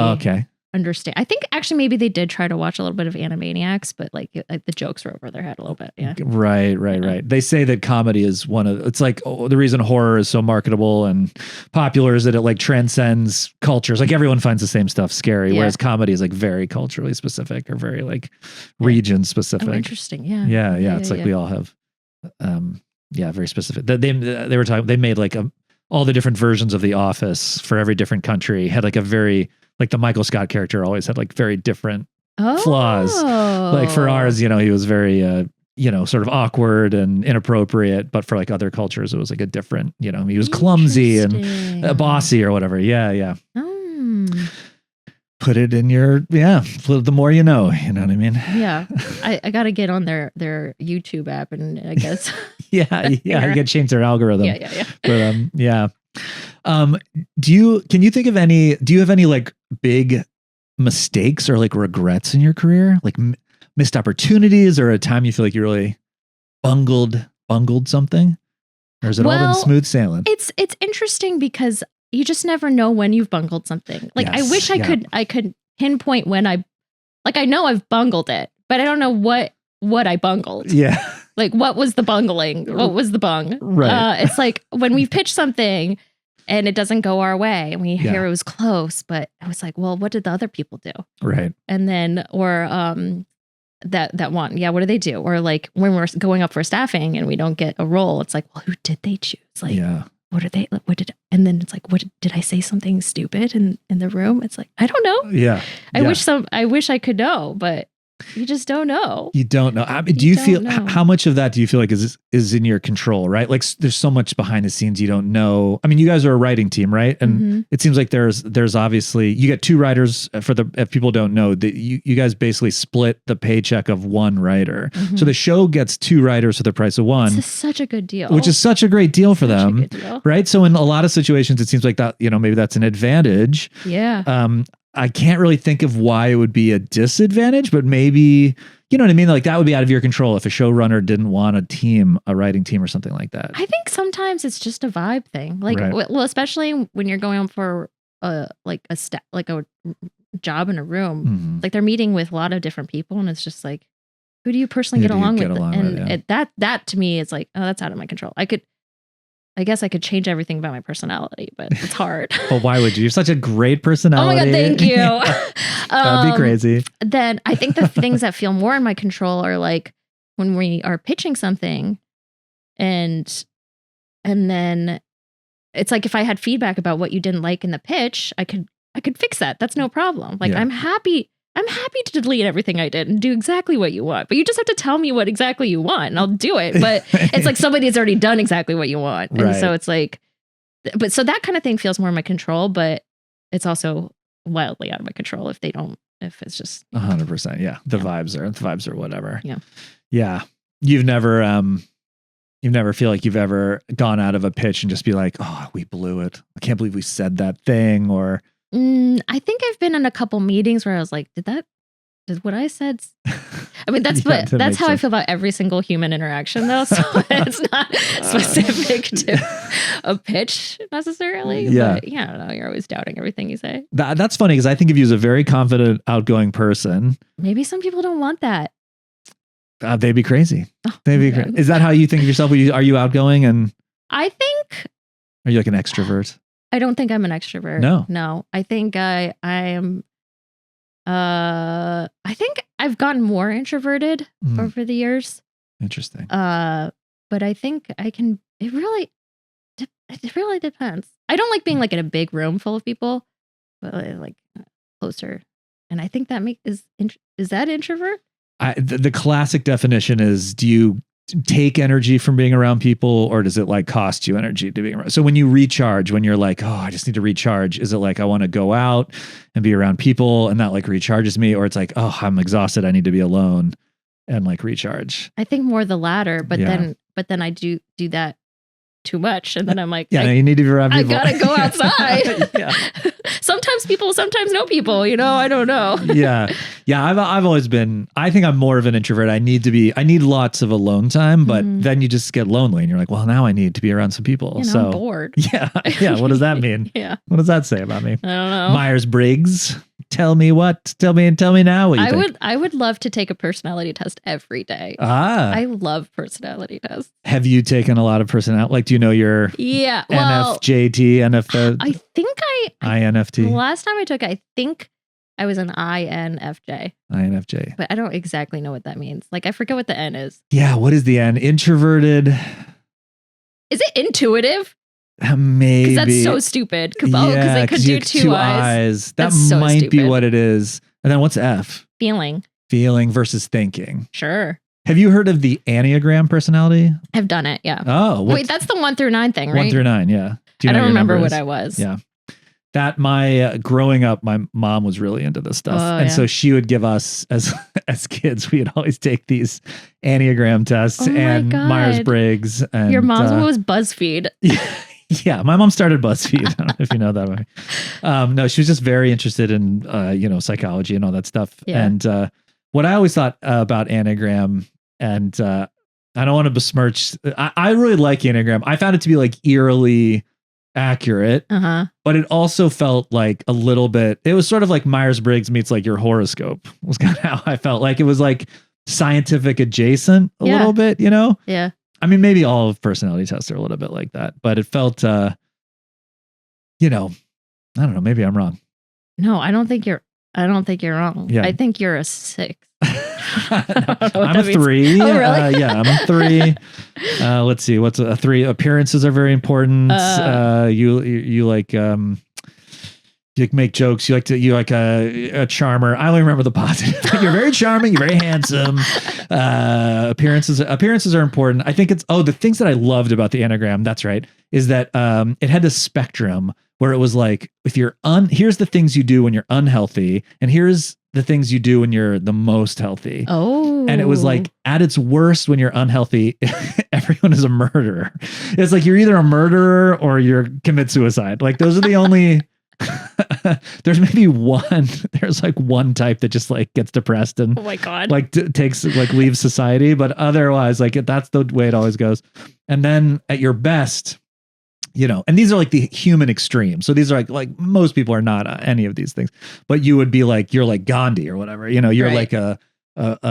understand. I think actually maybe they did try to watch a little bit of Animaniacs, but like the jokes were over their head a little bit. Yeah. Right. They say that comedy is it's like the reason horror is so marketable and popular is that it like transcends cultures. Like everyone finds the same stuff scary, whereas comedy is like very culturally specific or very like region specific. Oh, interesting. Yeah. Yeah. It's like we all have. Very specific. They were talking. They made like all the different versions of The Office for every different country had like a very like the Michael Scott character always had like very different flaws. Like for ours, he was very sort of awkward and inappropriate, but for like other cultures, it was like a different. He was clumsy and bossy or whatever. Yeah. Put it in your the more you know what I mean? Yeah. I got to get on their YouTube app and I guess. You got to change their algorithm. Yeah. But do you think of any, do you have any like big mistakes or like regrets in your career? Like missed opportunities or a time you feel like you really bungled something? Or has it all been smooth sailing? It's interesting because you just never know when you've bungled something. Like I wish I could pinpoint when I know I've bungled it, but I don't know what I bungled. Yeah. Like what was the bungling? What was the bung? Right. It's like when we pitch something and it doesn't go our way and we hear it was close, but I was like, well, what did the other people do? Right. And then, or that one, what do they do? Or like when we're going up for staffing and we don't get a role, it's like, well, who did they choose? Like, and then it's like, did I say something stupid in the room? It's like, I don't know. Yeah. I wish I could know, but you just don't know. You don't know. I mean, do you feel how much of that do you feel like is in your control, right? Like there's so much behind the scenes you don't know. I mean, you guys are a writing team, right? And it seems like there's obviously you get 2 writers if people don't know that you guys basically split the paycheck of 1 writer. So the show gets 2 writers for the price of 1. It's such a good deal. Which is such a great deal for them. Right? So in a lot of situations it seems like that, maybe that's an advantage. Yeah. I can't really think of why it would be a disadvantage, but maybe, you know what I mean? Like that would be out of your control if a showrunner didn't want a writing team or something like that. I think sometimes it's just a vibe thing. Like, well, especially when you're going for a job in a room, like they're meeting with a lot of different people and it's just like, who do you personally get along with? That to me is like, oh, that's out of my control. I guess I could change everything about my personality, but it's hard. But why would you? You have such a great personality. Oh my God, thank you. That'd be crazy. Then I think the things that feel more in my control are like when we are pitching something and then it's like if I had feedback about what you didn't like in the pitch, I could fix that. That's no problem. Like I'm happy to delete everything I did and do exactly what you want. But you just have to tell me what exactly you want and I'll do it. But it's like somebody's already done exactly what you want. And so it's like, but so that kind of thing feels more in my control, but it's also wildly out of my control if it's just 100%. Yeah. The vibes are whatever. Yeah. Yeah. You've never feel like you've ever gone out of a pitch and just be like, oh, we blew it. I can't believe we said that thing. Or I think I've been in a couple meetings where I was like, did what I said? I mean, that's Yeah, that's how I feel about every single human interaction, though. So it's not specific to a pitch necessarily. Yeah. But yeah, I don't know. You're always doubting everything you say. That's funny because I think of you as a very confident, outgoing person. Maybe some people don't want that. They'd be crazy. Oh, They'd be man. crazy. Is that how you think of yourself? Are you outgoing and I think are you like an extrovert? I don't think I'm an extrovert. No. I think I am. I think I've gotten more introverted over the years. Interesting. But I think I can. It really depends. I don't like being like in a big room full of people, but like closer. And I think that is that introvert? The classic definition is: do you take energy from being around people, or does it like cost you energy to be around? So when you recharge, when you're like, oh, I just need to recharge, is it like I want to go out and be around people and that like recharges me, or it's like, oh, I'm exhausted, I need to be alone and like recharge? I think more the latter, but Yeah. then I do that too much, and then I'm like, Yeah, you need to be around I people. gotta go outside. Yeah. Sometimes people, sometimes no people. I don't know. Yeah. I've always been. I think I'm more of an introvert. I need lots of alone time, but then you just get lonely, and you're like, well, now I need to be around some people. So I'm bored. Yeah. What does that mean? Yeah. What does that say about me? I don't know. Myers-Briggs. Tell me now what you think. I would love to take a personality test every day. I love personality tests. have you taken a lot of personality? Like, do you know your Yeah. Well, NFJT, NF, I think the INFT, last time I took it, I think I was an INFJ, INFJ? but I don't exactly know what that means. Like, I forget what the N is. Yeah. What is the N? Introverted. Is it intuitive? Maybe. Because that's so stupid. Because they could do you have two eyes. That That's so might be stupid. what it is. And then what's F? Feeling. Feeling versus thinking. Sure. Have you heard of the Enneagram personality? I've done it. Yeah. Oh, Wait, that's the 1 through 9 thing, right? 1 through 9. Yeah. Do you I know don't your remember number what is? I was. Yeah. That my growing up, my mom was really into this stuff. Oh, and yeah. so she would give us as kids, we would always take these Enneagram tests Oh my and God. Myers-Briggs. And Your mom's one was BuzzFeed. yeah, my mom started BuzzFeed. I don't know if you know that way. No, she was just very interested in, psychology and all that stuff. Yeah. And what I always thought about Enneagram, and I don't want to besmirch, I really like Enneagram. I found it to be like eerily accurate, but it also felt like a little bit, it was sort of like Myers-Briggs meets like your horoscope was kind of how I felt. Like it was like scientific adjacent a little bit, Yeah. I mean, maybe all of personality tests are a little bit like that, but it felt, I don't know, maybe I'm wrong. No, I don't think you're wrong. Yeah. I think you're a 6. I'm a 3. Oh, really? Yeah, I'm a 3. Let's see. What's a 3? Appearances are very important. You like, you make jokes. You like a charmer. I only remember the positive. You're very charming. You're very handsome. Appearances are important. I think it's, the things that I loved about the Enneagram, that's right, is that it had this spectrum where it was like, if you're here's the things you do when you're unhealthy, and here's the things you do when you're the most healthy. Oh. And it was like, at its worst, when you're unhealthy, everyone is a murderer. It's like you're either a murderer or you're commit suicide. Like those are the only there's maybe there's like one type that just like gets depressed and oh my God, like takes like leaves society, but otherwise like that's the way it always goes. And then at your best, and these are like the human extremes. So these are like most people are not any of these things, but you would be like, you're like Gandhi or whatever, you're right. like a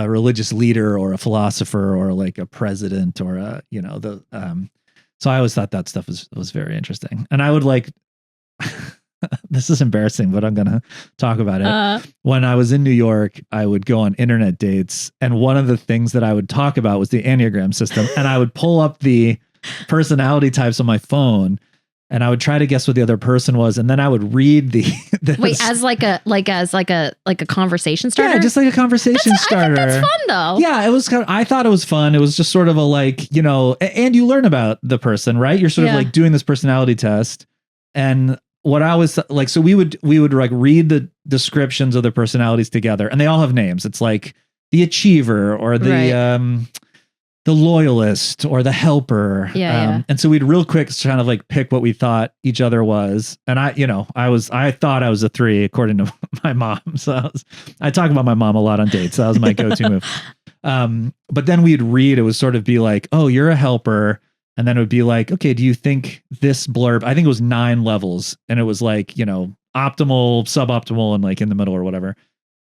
religious leader or a philosopher or like a president or so I always thought that stuff was very interesting. And I would like, this is embarrassing, but I'm going to talk about it. When I was in New York, I would go on internet dates. And one of the things that I would talk about was the Enneagram system. And I would pull up the personality types on my phone and I would try to guess what the other person was, and then I would read the Wait, as like a conversation starter? Yeah, just like a conversation starter. I think that's fun though. Yeah, it was I thought it was fun. It was just sort of a like, you know, and you learn about the person, right? You're sort of like doing this personality test. And what I was like, so we would like read the descriptions of the personalities together, and they all have names. It's like the achiever or the loyalist or the helper. And so we'd real quick kind of like pick what we thought each other was. And I thought I was a 3 according to my mom. So I talk about my mom a lot on dates. So that was my go-to move. But then we'd read, it would sort of be like, oh, you're a helper. And then it would be like, okay, do you think this blurb, I think it was 9 levels, and it was like, you know, optimal, suboptimal, and like in the middle or whatever.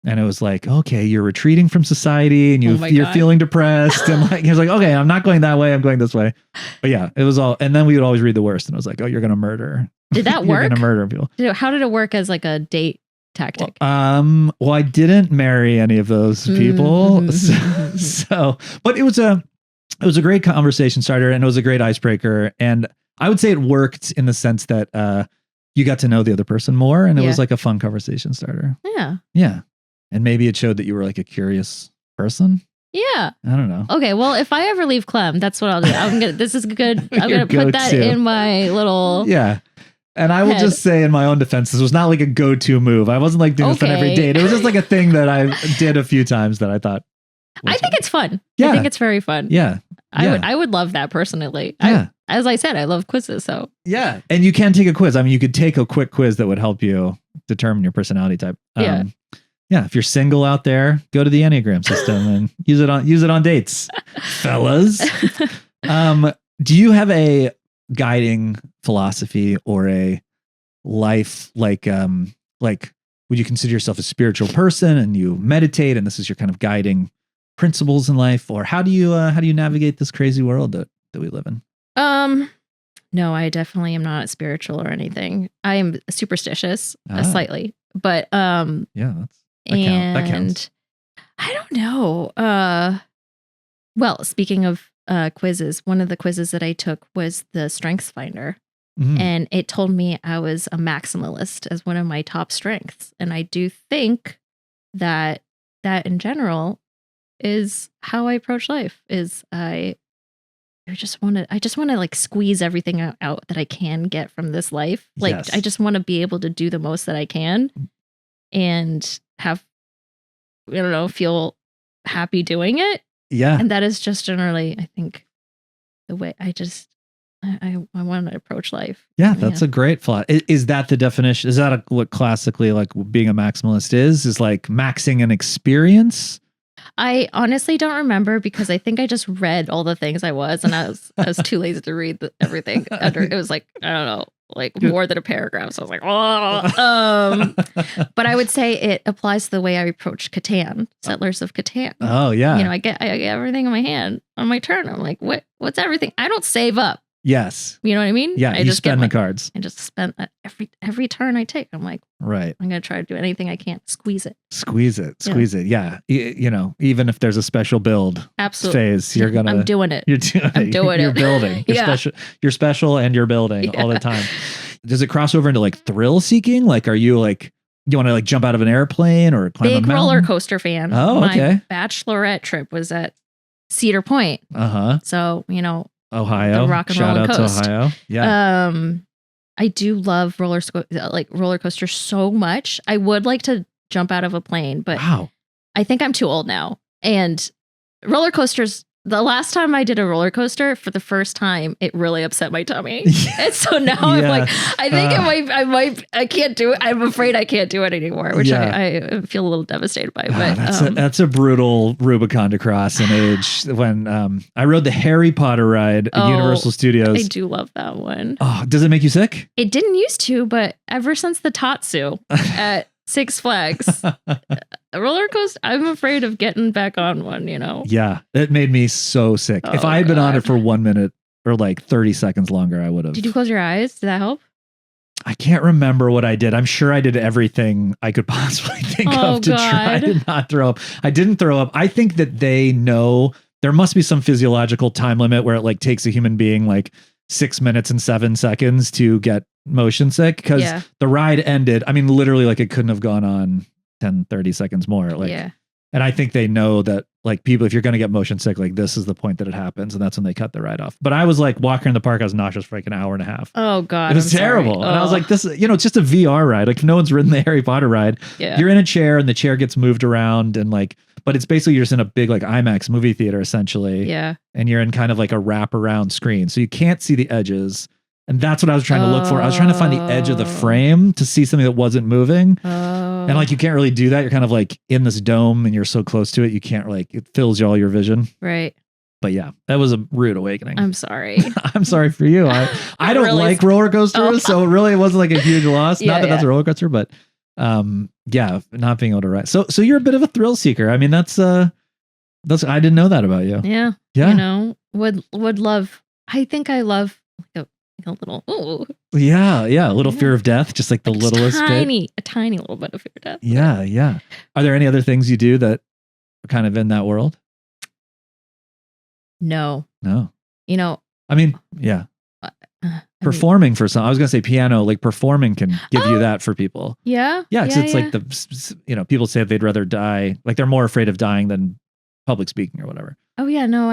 And it was like, okay, you're retreating from society and you're feeling depressed. And like, he was like, okay, I'm not going that way. I'm going this way. But yeah, it was all, and then we would always read the worst. And it was like, oh, you're going to murder. Did that you're work? You're going to murder people. How did it work as like a date tactic? Well, I didn't marry any of those people. But it was a great conversation starter, and it was a great icebreaker. And I would say it worked in the sense that you got to know the other person more, and it was like a fun conversation starter. Yeah. Yeah. And maybe it showed that you were like a curious person. Yeah. I don't know. Okay. Well, if I ever leave Clem, that's what I'll do. This is good. I'm going to put that in my little. Yeah. And I will just say in my own defense, this was not like a go-to move. I wasn't like doing this on every date. It was just like a thing that I did a few times that I thought. I think it's fun. Yeah. I think it's very fun. Yeah. I would love that personally. Yeah. As I said, I love quizzes. So yeah. And you can take a quiz. I mean, you could take a quick quiz that would help you determine your personality type. Yeah, if you're single out there, go to the Enneagram system and use it on dates, fellas. Do you have a guiding philosophy or a life like would you consider yourself a spiritual person and you meditate and this is your kind of guiding principles in life, or how do you navigate this crazy world that we live in? No, I definitely am not spiritual or anything. I am superstitious, slightly, but that counts. I don't know. Well, speaking of quizzes, one of the quizzes that I took was the Strengths Finder. Mm-hmm. And it told me I was a maximalist as one of my top strengths. And I do think that in general is how I approach life. Is I just want to like squeeze everything out that I can get from this life. Like I just want to be able to do the most that I can and have, I don't know, feel happy doing it. Yeah. And that is just generally, I think, the way I want to approach life. Yeah, that's a great thought. Is that the definition? Is that what classically like being a maximalist is like maxing an experience? I honestly don't remember because I think I just read all the things I was, and I was too lazy to read everything under. It was like, I don't know, like more than a paragraph. So I was like, but I would say it applies to the way I approach Catan, Settlers of Catan. Oh yeah. You know, I get everything in my hand on my turn. I'm like, what's everything? I don't save up. Yes. You know what I mean? Yeah. I just spend the cards. I just spend every turn I take. I'm like, right. I'm going to try to do anything I can. Squeeze it. Yeah. You know, even if there's a special build phase, you're going to. I'm doing it. You're building. You're special and you're building all the time. Does it cross over into like thrill seeking? Like, are you like, you want to like jump out of an airplane or climb a mountain? Big roller coaster fan. Oh, okay. My Bachelorette trip was at Cedar Point. So, you know, Ohio. The rock and Shout roller out coast. to Ohio. Yeah. I do love roller coasters so much. I would like to jump out of a plane, but I think I'm too old now. And roller coasters, the last time I did a roller coaster for the first time, it really upset my tummy. And so now I'm like, I think I can't do it. I'm afraid I can't do it anymore, which I feel a little devastated by. But that's a brutal Rubicon to cross in age. When I rode the Harry Potter ride at Universal Studios. I do love that one. Oh, does it make you sick? It didn't used to, but ever since the Tatsu at Six Flags, a roller coaster, I'm afraid of getting back on one, you know? Yeah, it made me so sick. If I had been on it for 1 minute or like 30 seconds longer, I would have. Did you close your eyes? Did that help? I can't remember what I did. I'm sure I did everything I could possibly think of to try to not throw up. I didn't throw up. I think that they know there must be some physiological time limit where it like takes a human being like 6 minutes and 7 seconds to get motion sick because the ride ended. I mean, literally, like it couldn't have gone on 10, 30 seconds more. Like, and I think they know that like people, if you're going to get motion sick, like this is the point that it happens. And that's when they cut the ride off. But I was like walking in the park. I was nauseous for like an hour and a half. Oh God. It was terrible. And I was like, this, it's just a VR ride. Like if no one's ridden the Harry Potter ride, you're in a chair and the chair gets moved around and like, but it's basically you're just in a big like IMAX movie theater essentially. Yeah. And you're in kind of like a wraparound screen. So you can't see the edges. And that's what I was trying to look for. I was trying to find the edge of the frame to see something that wasn't moving. And like, you can't really do that. You're kind of like in this dome and you're so close to it. You can't like, it fills all your vision. Right. But yeah, that was a rude awakening. I'm sorry. I'm sorry for you. I don't really like roller coasters. So really it wasn't like a huge loss. Not that that's a roller coaster, but not being able to ride. So you're a bit of a thrill seeker. I mean, that's, I didn't know that about you. Yeah. Yeah. Would love, I think I love like a little, Yeah. A little fear of death, just like the littlest bit. A tiny little bit of fear of death. Yeah. Are there any other things you do that are kind of in that world? No. I mean, yeah. Performing for some, I was going to say piano, like performing can give you that for people. Yeah. Yeah. Cause it's like the, people say they'd rather die. Like they're more afraid of dying than public speaking or whatever. Oh yeah. No,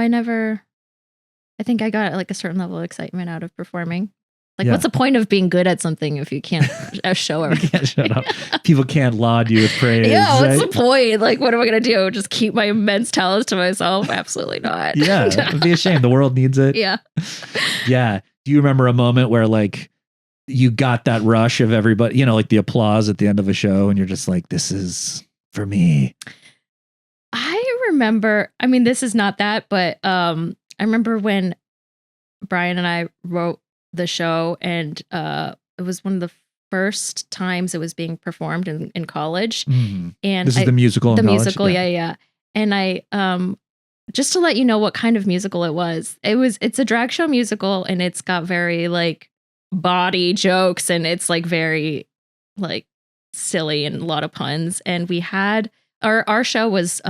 I think I got like a certain level of excitement out of performing. Like, what's the point of being good at something if you can't show everything? You can't shut up. People can't laud you with praise. Yeah, what's the point? Like, what am I going to do? Just keep my immense talents to myself? Absolutely not. Yeah, it'd be a shame. The world needs it. Yeah. Yeah. Do you remember a moment where like you got that rush of everybody, like the applause at the end of a show and you're just like, this is for me? I remember, I mean, this is not that, but I remember when Brian and I wrote the show and it was one of the first times it was being performed in college. Mm-hmm. And this is the musical in college? Musical, yeah. And I just to let you know what kind of musical it's a drag show musical and it's got very like body jokes and it's like very like silly and a lot of puns. And we had our show was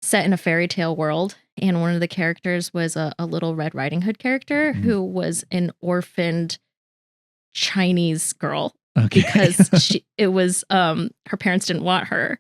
set in a fairy tale world. And one of the characters was a little Red Riding Hood character who was an orphaned Chinese girl because it was her parents didn't want her,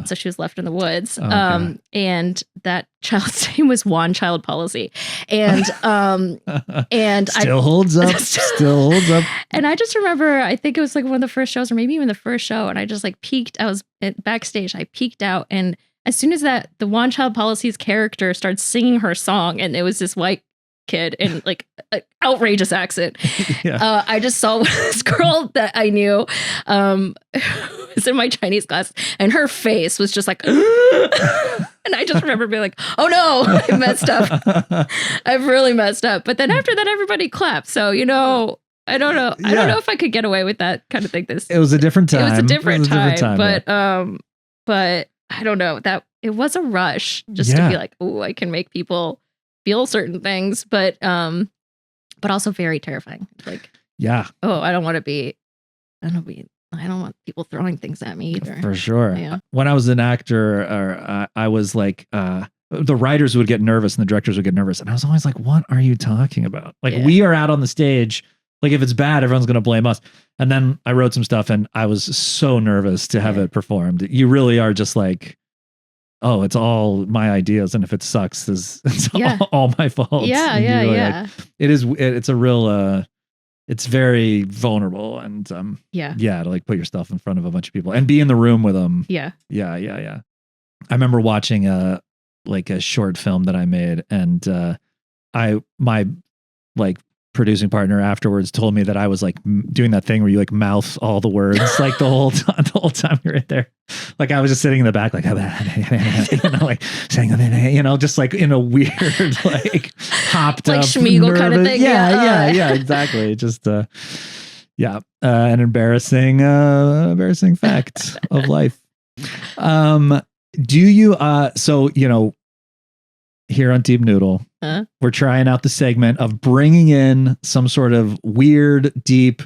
so she was left in the woods. And that child's name was One Child Policy, and still holds up. Still holds up. And I just remember, I think it was like one of the first shows, or maybe even the first show, and I just like peeked. I was backstage. I peeked out and. As soon as the One Child Policy's character starts singing her song, and it was this white kid in like an outrageous accent, I just saw this girl that I knew was in my Chinese class, and her face was just like, and I just remember being like, oh no, I messed up. I've really messed up. But then after that, everybody clapped. So, I don't know. I don't know if I could get away with that kind of thing. It was a different time. It was a different time. But I don't know, that it was a rush just to be like, oh, I can make people feel certain things, but also very terrifying. Like, I don't want people throwing things at me either. For sure. Yeah. When I was an actor, I was like, the writers would get nervous and the directors would get nervous. And I was always like, what are you talking about? Like, we are out on the stage. Like if it's bad, everyone's going to blame us. And then I wrote some stuff and I was so nervous to have it performed. You really are just like, oh, it's all my ideas. And if it sucks, it's all my fault. Yeah. Like, it's a real, it's very vulnerable and to like put yourself in front of a bunch of people and be in the room with them. Yeah. I remember watching a short film that I made and my producing partner afterwards told me that I was like doing that thing where you like mouth all the words like the whole time you're right there. Like I was just sitting in the back like like saying just like in a weird like hopped like up Schmeagol nervous, kind of thing. Yeah, exactly. Just an embarrassing fact of life. Do you here on Deep Noodle, we're trying out the segment of bringing in some sort of weird, deep,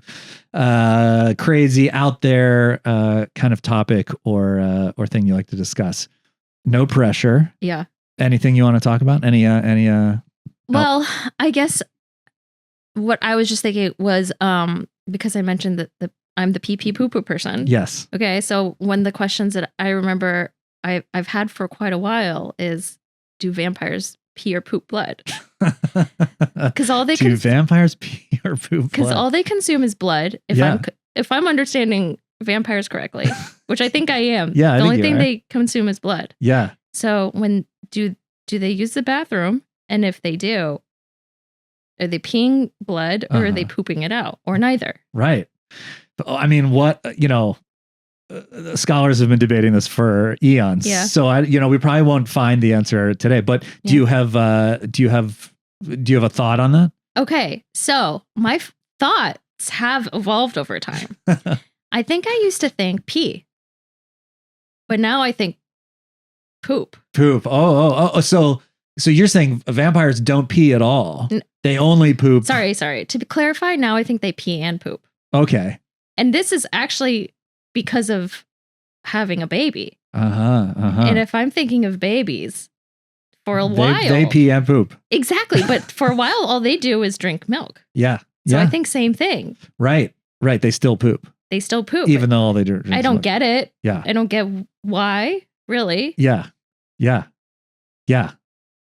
crazy, out there kind of topic or thing you like to discuss. No pressure. Yeah. Anything you want to talk about? Any? Well, I guess what I was just thinking was because I mentioned that I'm the pee pee poo poo person. Yes. Okay, so one of the questions that I remember I've had for quite a while is, do vampires pee or poop blood? Because all they do vampires pee or poop blood? Because all they consume is blood. If I'm understanding vampires correctly, which I think I am. Yeah, the only thing they consume is blood. Yeah. So when do they use the bathroom? And if they do, are they peeing blood or are they pooping it out, or neither? Right. I mean, scholars have been debating this for eons. Yeah. So we probably won't find the answer today. But do you have a thought on that? Okay, so my thoughts have evolved over time. I think I used to think pee, but now I think poop. Poop. Oh. So you're saying vampires don't pee at all? They only poop. Sorry. To clarify, now I think they pee and poop. Okay. And this is actually because of having a baby. And if I'm thinking of babies, for a while they pee and poop. Exactly, but for a while all they do is drink milk. Yeah. So I think same thing. Right. They still poop. Even though all they do. I don't get it. Yeah. I don't get why. Really. Yeah.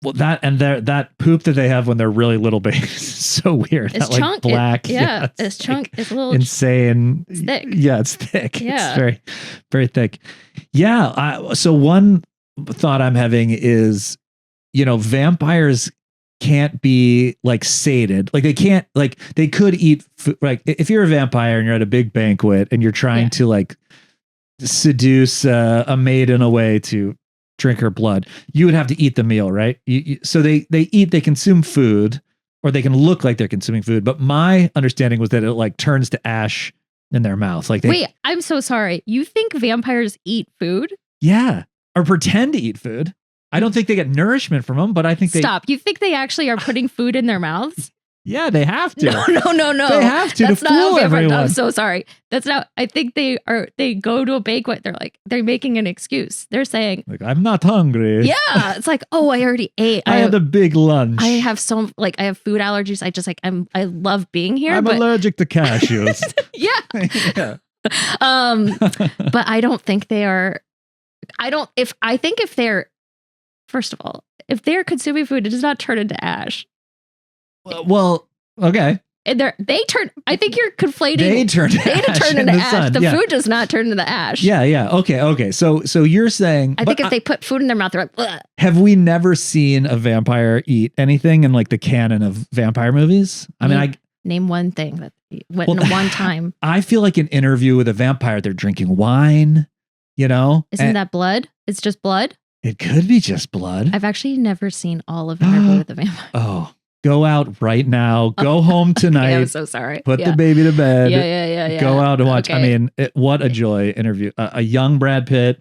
Well, that poop that they have when they're really little babies is so weird. It's that, chunk. Black. It's chunk. It's a little insane. It's thick. Yeah, it's thick. Yeah. It's very, very thick. Yeah. So one thought I'm having is, vampires can't be sated. They could eat food. If you're a vampire and you're at a big banquet and you're trying to seduce a maid in a way to drink her blood, you would have to eat the meal, right? So they consume food, or they can look like they're consuming food. But my understanding was that it turns to ash in their mouth. Wait, I'm so sorry. You think vampires eat food? Yeah, or pretend to eat food. I don't think they get nourishment from them, but I think Stop. You think they actually are putting food in their mouths? Yeah, they have to. No. They have to. That's to not fool how everyone. I'm so sorry. That's not. I think they go to a banquet. They're making an excuse. They're saying, I'm not hungry. Yeah, it's I already ate. I had a big lunch. I have I have food allergies. I love being here. I'm allergic to cashews. Yeah. But I don't think they are. If they're, first of all, if they're consuming food, it does not turn into ash. Well, okay. And I think you're conflating. They turn into ash. Sun. The food does not turn into ash. Yeah. Okay. So you're saying, I think if they put food in their mouth, they're like, ugh. Have we never seen a vampire eat anything in the canon of vampire movies? Name one thing that went in one time. I feel like an interview with a vampire, they're drinking wine, Isn't that blood? It's just blood? It could be just blood. I've actually never seen all of Interview with the Vampire. Oh, go out right now. Go home tonight. Okay, I'm so sorry. Put the baby to bed. Yeah. Go out and watch. Okay. What a joy interview. A young Brad Pitt,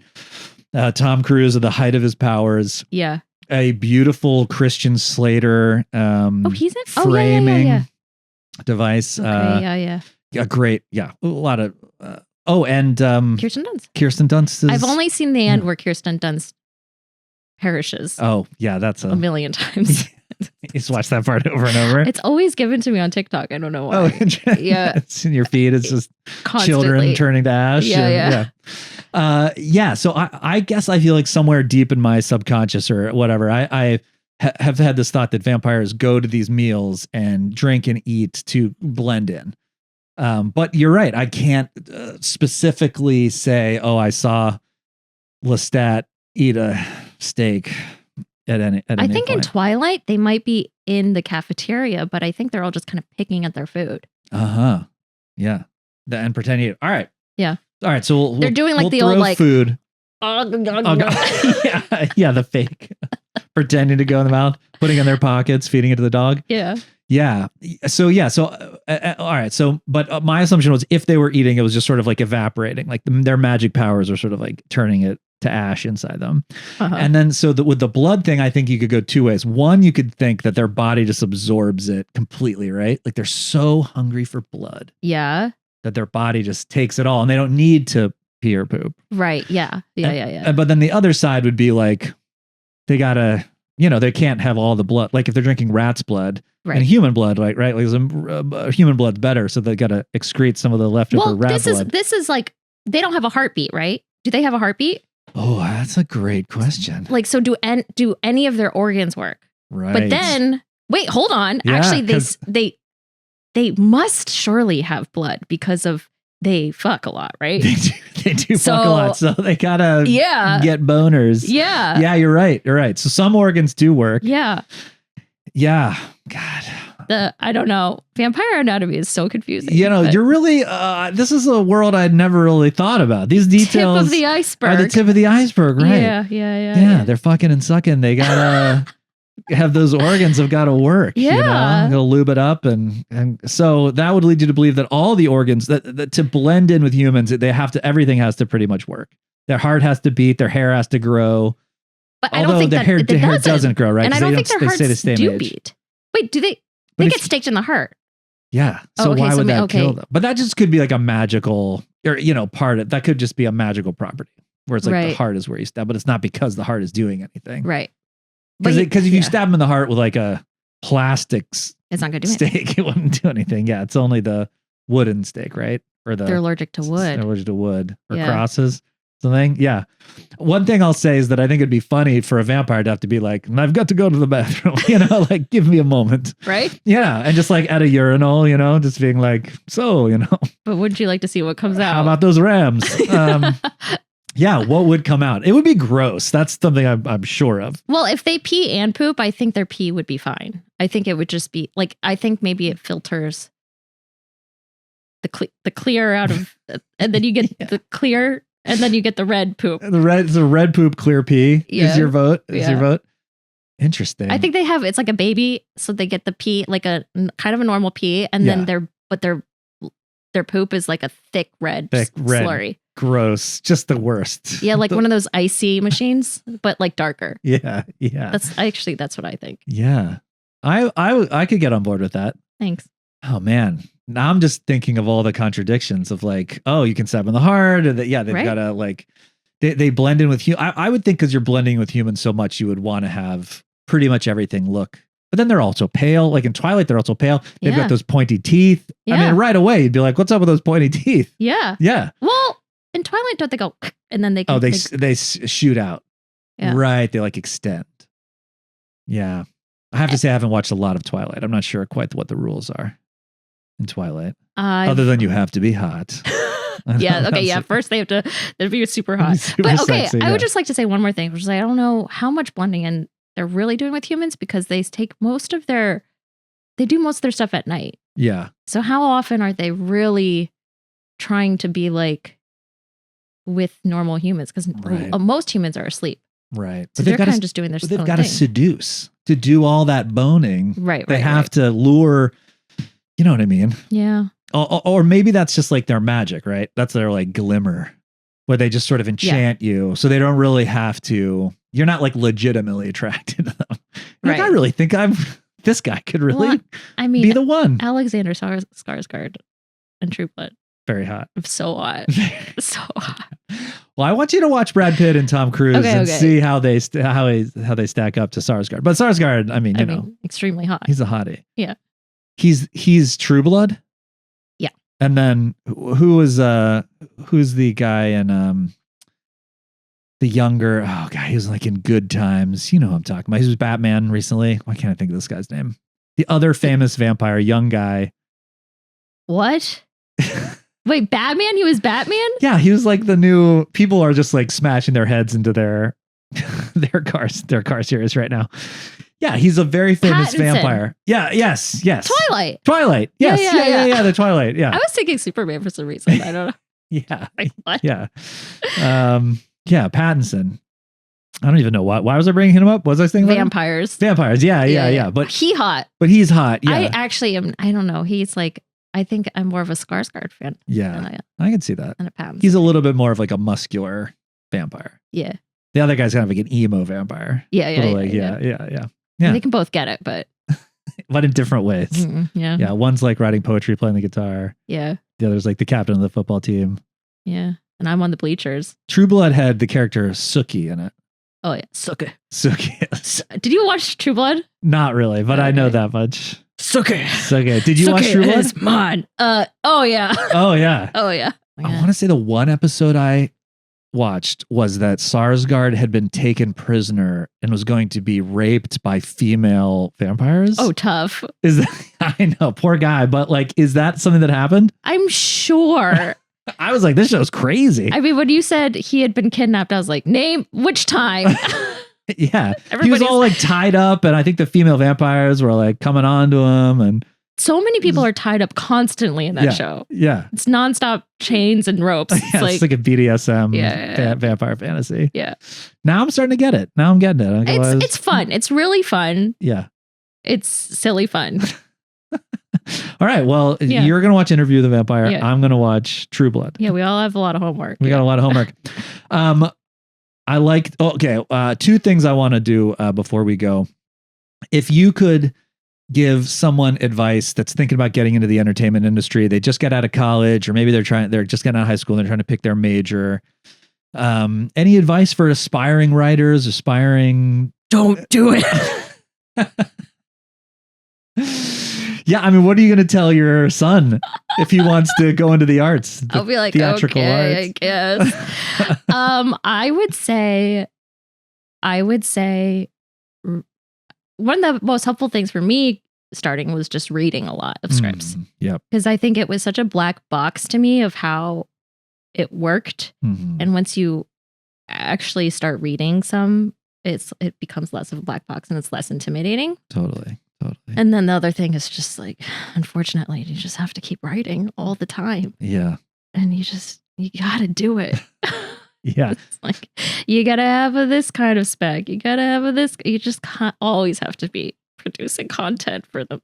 Tom Cruise at the height of his powers. Yeah. A beautiful Christian Slater. He's in framing device. Okay, Yeah, great. Yeah, a lot of. And Kirsten Dunst. Kirsten Dunst. I've only seen the end where Kirsten Dunst perishes. Oh yeah, that's a million times. You just watch that part over and over. It's always given to me on TikTok. I don't know why. Oh, yeah. It's in your feed. It's just Constantly. Children turning to ash. Yeah. So I guess I feel like somewhere deep in my subconscious or whatever, I have had this thought that vampires go to these meals and drink and eat to blend in. But you're right. I can't specifically say, I saw Lestat eat a steak at any I think point. in Twilight, they might be in the cafeteria, but I think they're all just kind of picking at their food. Yeah. And pretending. All right. Yeah. All right. So they're doing the old food. Yeah, the fake pretending to go in the mouth, putting it in their pockets, feeding it to the dog. Yeah. Yeah. So all right. So, but my assumption was if they were eating, it was just sort of evaporating, their magic powers are sort of turning it to ash inside them. And then with the blood thing, I think you could go two ways. One, you could think that their body just absorbs it completely, right? They're so hungry for blood. Yeah. That their body just takes it all and they don't need to pee or poop. Right. Yeah. Yeah. But then the other side would be they gotta they can't have all the blood. Like if they're drinking rat's blood Right. and human blood, like human blood's better, so they got to excrete some of the leftover rat blood. This is like they don't have a heartbeat, right? Do they have a heartbeat? Oh, that's a great question. Like, so do any of their organs work? Right. But then, wait, hold on. Yeah, Actually, they must surely have blood because they fuck a lot, right? They do fuck a lot, so they gotta get boners. Yeah. Yeah, you're right. So some organs do work. Yeah. Yeah. God. I don't know. Vampire anatomy is so confusing. You're really, this is a world I'd never really thought about. These details tip of the iceberg. Are the tip of the iceberg, right? Yeah. They're fucking and sucking. They gotta have those organs have got to work. Yeah. Gotta lube it up. And so that would lead you to believe that all the organs that to blend in with humans, everything has to pretty much work. Their heart has to beat, their hair has to grow. But I don't think their hair doesn't grow, right? And I don't think their hearts stay the same do age. beat. Wait, do they? They get staked in the heart. Yeah. So why would that kill them? But that just could be like a magical, or that could just be a magical property where it's like the heart is where you stab, but it's not because the heart is doing anything. Right. Because if you stab them in the heart with like a plastic it's not going to do stake, it wouldn't do anything. Yeah. It's only the wooden stake, right? Or they're allergic to wood. They're allergic to wood or crosses. Something. Yeah. One thing I'll say is that I think it'd be funny for a vampire to have to be like, I've got to go to the bathroom, like give me a moment. Right. Yeah. And just like at a urinal, just being like, But would you like to see what comes out? How about those rams? Yeah. What would come out? It would be gross. That's something I'm sure of. Well, if they pee and poop, I think their pee would be fine. I think it would just be like, I think maybe it filters the clear out of, and then you get the clear. And then you get the red poop. The red poop, clear pee is your vote. Your vote. Interesting. I think it's like a baby, so they get the pee, like a kind of a normal pee, and then their poop is like a thick red slurry. Gross. Just the worst. Yeah, like one of those icy machines, but like darker. Yeah. That's what I think. Yeah. I could get on board with that. Thanks. Oh man. Now I'm just thinking of all the contradictions of like, oh, you can stab in the heart. Or they've got to like, they blend in with humans. I would think because you're blending with humans so much, you would want to have pretty much everything look. But then they're also pale. Like in Twilight, they're also pale. They've got those pointy teeth. Yeah. I mean, right away, you'd be like, what's up with those pointy teeth? Yeah. Yeah. Well, in Twilight, don't they go, and then they... they shoot out. Yeah. Right. They like extend. Yeah. I have to say, I haven't watched a lot of Twilight. I'm not sure quite what the rules are in Twilight. Other than you have to be hot. Yeah. Okay. Yeah. First they have to be super hot. But okay, sexy, I would just like to say one more thing, which is I don't know how much blending in they're really doing with humans because they do most of their stuff at night. Yeah. So how often are they really trying to be like with normal humans? Because most humans are asleep. Right. So they're kind of just doing their own thing. They've got to seduce to do all that boning. Right. They have to lure. You know what I mean? Yeah. Or maybe that's just like their magic, right? That's their like glimmer where they just sort of enchant you. So they don't really have to, you're not like legitimately attracted to them. Like, I really think this guy could really be the one. Alexander Skarsgård in True Blood. Very hot. So hot. So hot. Well, I want you to watch Brad Pitt and Tom Cruise and see how they stack up to Skarsgård. But Skarsgård, I mean, extremely hot. He's a hottie. Yeah. He's True Blood. Yeah. And then who's the guy in the younger he was like in Good Times. You know who I'm talking about. He was Batman recently. Why can't I think of this guy's name? The other famous vampire, young guy. What? Wait, Batman? He was Batman? Yeah, he was like the new. People are just like smashing their heads into their car series right now. Yeah, he's a very famous vampire. Yeah, yes. Twilight. Yes, yeah, the Twilight. Yeah. I was thinking Superman for some reason. I don't know. Yeah. Like, what? Yeah. Yeah, Pattinson. I don't even know why. Why was I bringing him up? Was I saying vampires? Vampires. Yeah. But he's hot. But he's hot. Yeah. I actually am. I don't know. He's like. I think I'm more of a Skarsgård fan. Yeah, I can see that. Than a Pattinson. He's a little bit more of like a muscular vampire. Yeah. The other guy's kind of like an emo vampire. Yeah. They can both get it, but in different ways. Yeah. Yeah. One's like writing poetry, playing the guitar. Yeah. The other's like the captain of the football team. Yeah. And I'm on the bleachers. True Blood had the character Sookie in it. Oh yeah, Suke. Suki. Did you watch True Blood? Not really, but I know that much. Suke. Did you watch True Blood? Is mine. Oh yeah. Oh yeah. Oh yeah. I want to say the one episode I watched was that Sarsgaard had been taken prisoner and was going to be raped by female vampires. Oh, tough. Is that, I know, poor guy, but like, is that something that happened? I'm sure. I was like, this show's crazy. I mean, when you said he had been kidnapped, I was like, name which time? Yeah. He was all like tied up, and I think the female vampires were like coming on to him, and so many people are tied up constantly in that show. Yeah. It's nonstop chains and ropes. It's, it's like a BDSM vampire fantasy. Yeah. Now I'm starting to get it. Now I'm getting it. It's fun. It's really fun. Yeah. It's silly fun. All right. Well, you're going to watch Interview with the Vampire. Yeah. I'm going to watch True Blood. Yeah. We all have a lot of homework. We got a lot of homework. I liked, two things I want to do before we go. If you could give someone advice that's thinking about getting into the entertainment industry, they just got out of college, or maybe they're just getting out of high school and they're trying to pick their major. Any advice for aspiring writers, Don't do it. Yeah, I mean, what are you going to tell your son if he wants to go into the arts? I'll be like, theatrical okay, arts? I guess. I would say one of the most helpful things for me starting was just reading a lot of scripts. Yep. Because I think it was such a black box to me of how it worked. Mm-hmm. And once you actually start reading some, it becomes less of a black box and it's less intimidating. Totally. And then the other thing is just like, unfortunately, you just have to keep writing all the time. Yeah. And you gotta do it. Yeah. It's like, you gotta have this kind of spec. You gotta have this. You just can't always have to be producing content for them.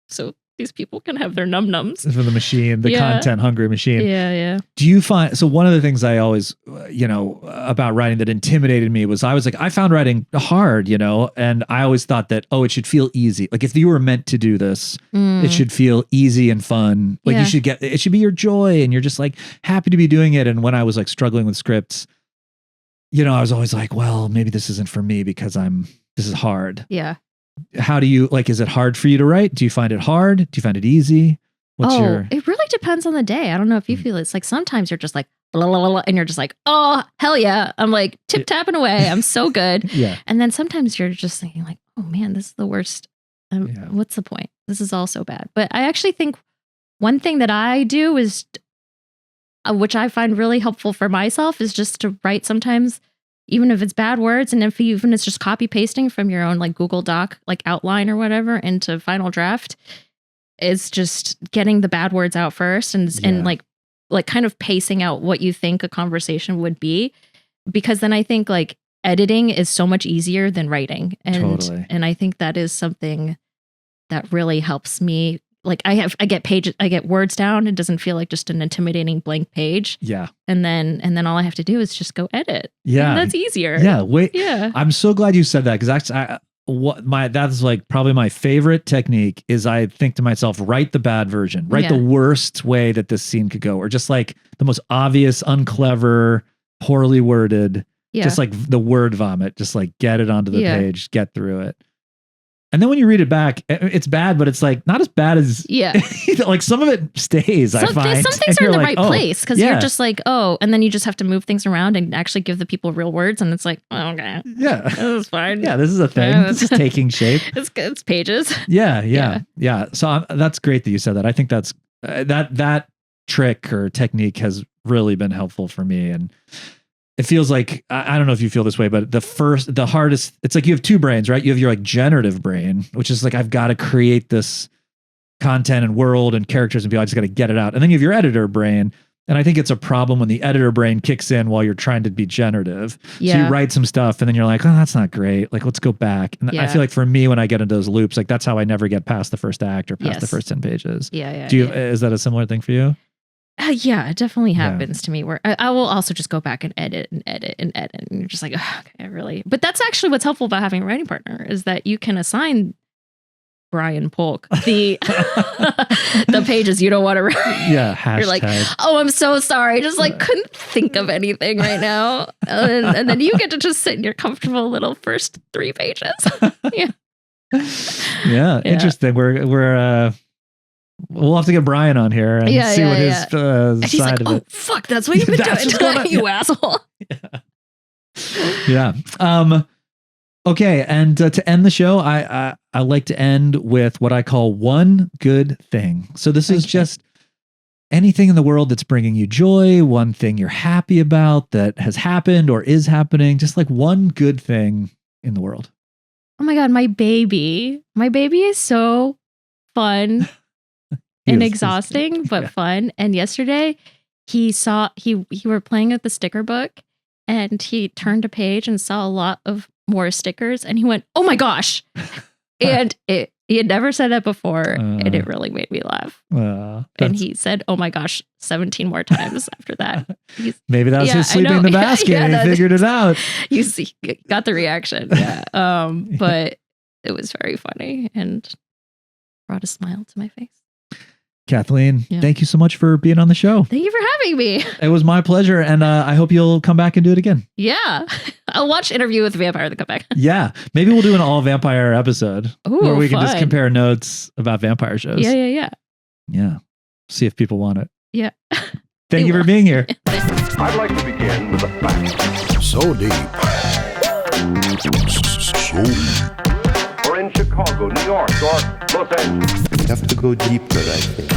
So these people can have their num-nums. For the machine, the content hungry machine. Yeah. Do you find, so one of the things I always, about writing that intimidated me was I found writing hard, and I always thought that, it should feel easy. Like if you were meant to do this, it should feel easy and fun. Like it should be your joy and you're just like happy to be doing it. And when I was like struggling with scripts, I was always like, well, maybe this isn't for me because this is hard. Yeah. How do you, is it hard for you to write? Do you find it hard? Do you find it easy? It really depends on the day. I don't know if you feel it's like sometimes you're just like, blah, blah, blah, blah, and you're just like, oh, hell yeah. I'm like tip tapping away. I'm so good. Yeah. And then sometimes you're just thinking like, oh man, this is the worst. What's the point? This is all so bad. But I actually think one thing that I do is, which I find really helpful for myself, is just to write sometimes, even if it's bad words, and even if it's just copy pasting from your own like Google Doc, like outline or whatever into final draft, is just getting the bad words out first and like kind of pacing out what you think a conversation would be. Because then I think like editing is so much easier than writing. And I think that is something that really helps me. Like I get words down. It doesn't feel like just an intimidating blank page. Yeah. And then all I have to do is just go edit. Yeah. And that's easier. Yeah. Wait. Yeah. I'm so glad you said that, because that's like probably my favorite technique is I think to myself, write the bad version, write the worst way that this scene could go, or just like the most obvious, unclever, poorly worded, just like the word vomit, just like get it onto the page, get through it. And then when you read it back, it's bad, but it's like not as bad as like some of it stays. I find some things are in the right place because you're just like, and then you just have to move things around and actually give the people real words, and it's like, okay, this is fine. Yeah, this is a thing. This is taking shape. It's good. It's pages. Yeah. So that's great that you said that. I think that's that trick or technique has really been helpful for me. And it feels like, I don't know if you feel this way, but the hardest, it's like you have two brains, right? You have your like generative brain, which is like, I've got to create this content and world and characters and people, I just got to get it out. And then you have your editor brain. And I think it's a problem when the editor brain kicks in while you're trying to be generative. Yeah. So you write some stuff and then you're like, oh, that's not great. Like, let's go back. And I feel like for me, when I get into those loops, like that's how I never get past the first act or past the first 10 pages. Yeah. Is that a similar thing for you? Yeah, it definitely happens to me where I will also just go back and edit. And you're just like, okay, really. But that's actually what's helpful about having a writing partner is that you can assign Brian Polk. The the pages you don't want to write. Yeah, hashtag. You're like, oh, I'm so sorry. Just like couldn't think of anything right now. And then you get to just sit in your comfortable little first 3 pages. Yeah. Yeah, interesting. We'll have to get Brian on here and see what his and he's side like, of it. oh, fuck, that's what you've been doing, you asshole. Yeah. Okay, and to end the show, I like to end with what I call one good thing. So this is just anything in the world that's bringing you joy, one thing you're happy about that has happened or is happening, just like one good thing in the world. Oh my God, my baby. My baby is so fun and exhausting, but fun. And yesterday he were playing with the sticker book and he turned a page and saw a lot of more stickers and he went, oh my gosh. And he had never said that before and it really made me laugh. And he said, oh my gosh, 17 more times after that. Maybe that was his sleeping in the basket. He figured it out. You see, got the reaction. Yeah. But it was very funny and brought a smile to my face. Kathleen, thank you so much for being on the show. Thank you for having me. It was my pleasure. And I hope you'll come back and do it again. Yeah. I'll watch Interview with the Vampire to come back. Yeah. Maybe we'll do an all vampire episode where we can just compare notes about vampire shows. Yeah. Yeah. See if people want it. Yeah. Thank you for being here. I'd like to begin with a fact. So deep. Or in Chicago, New York, or Los Angeles. You have to go deeper, I think.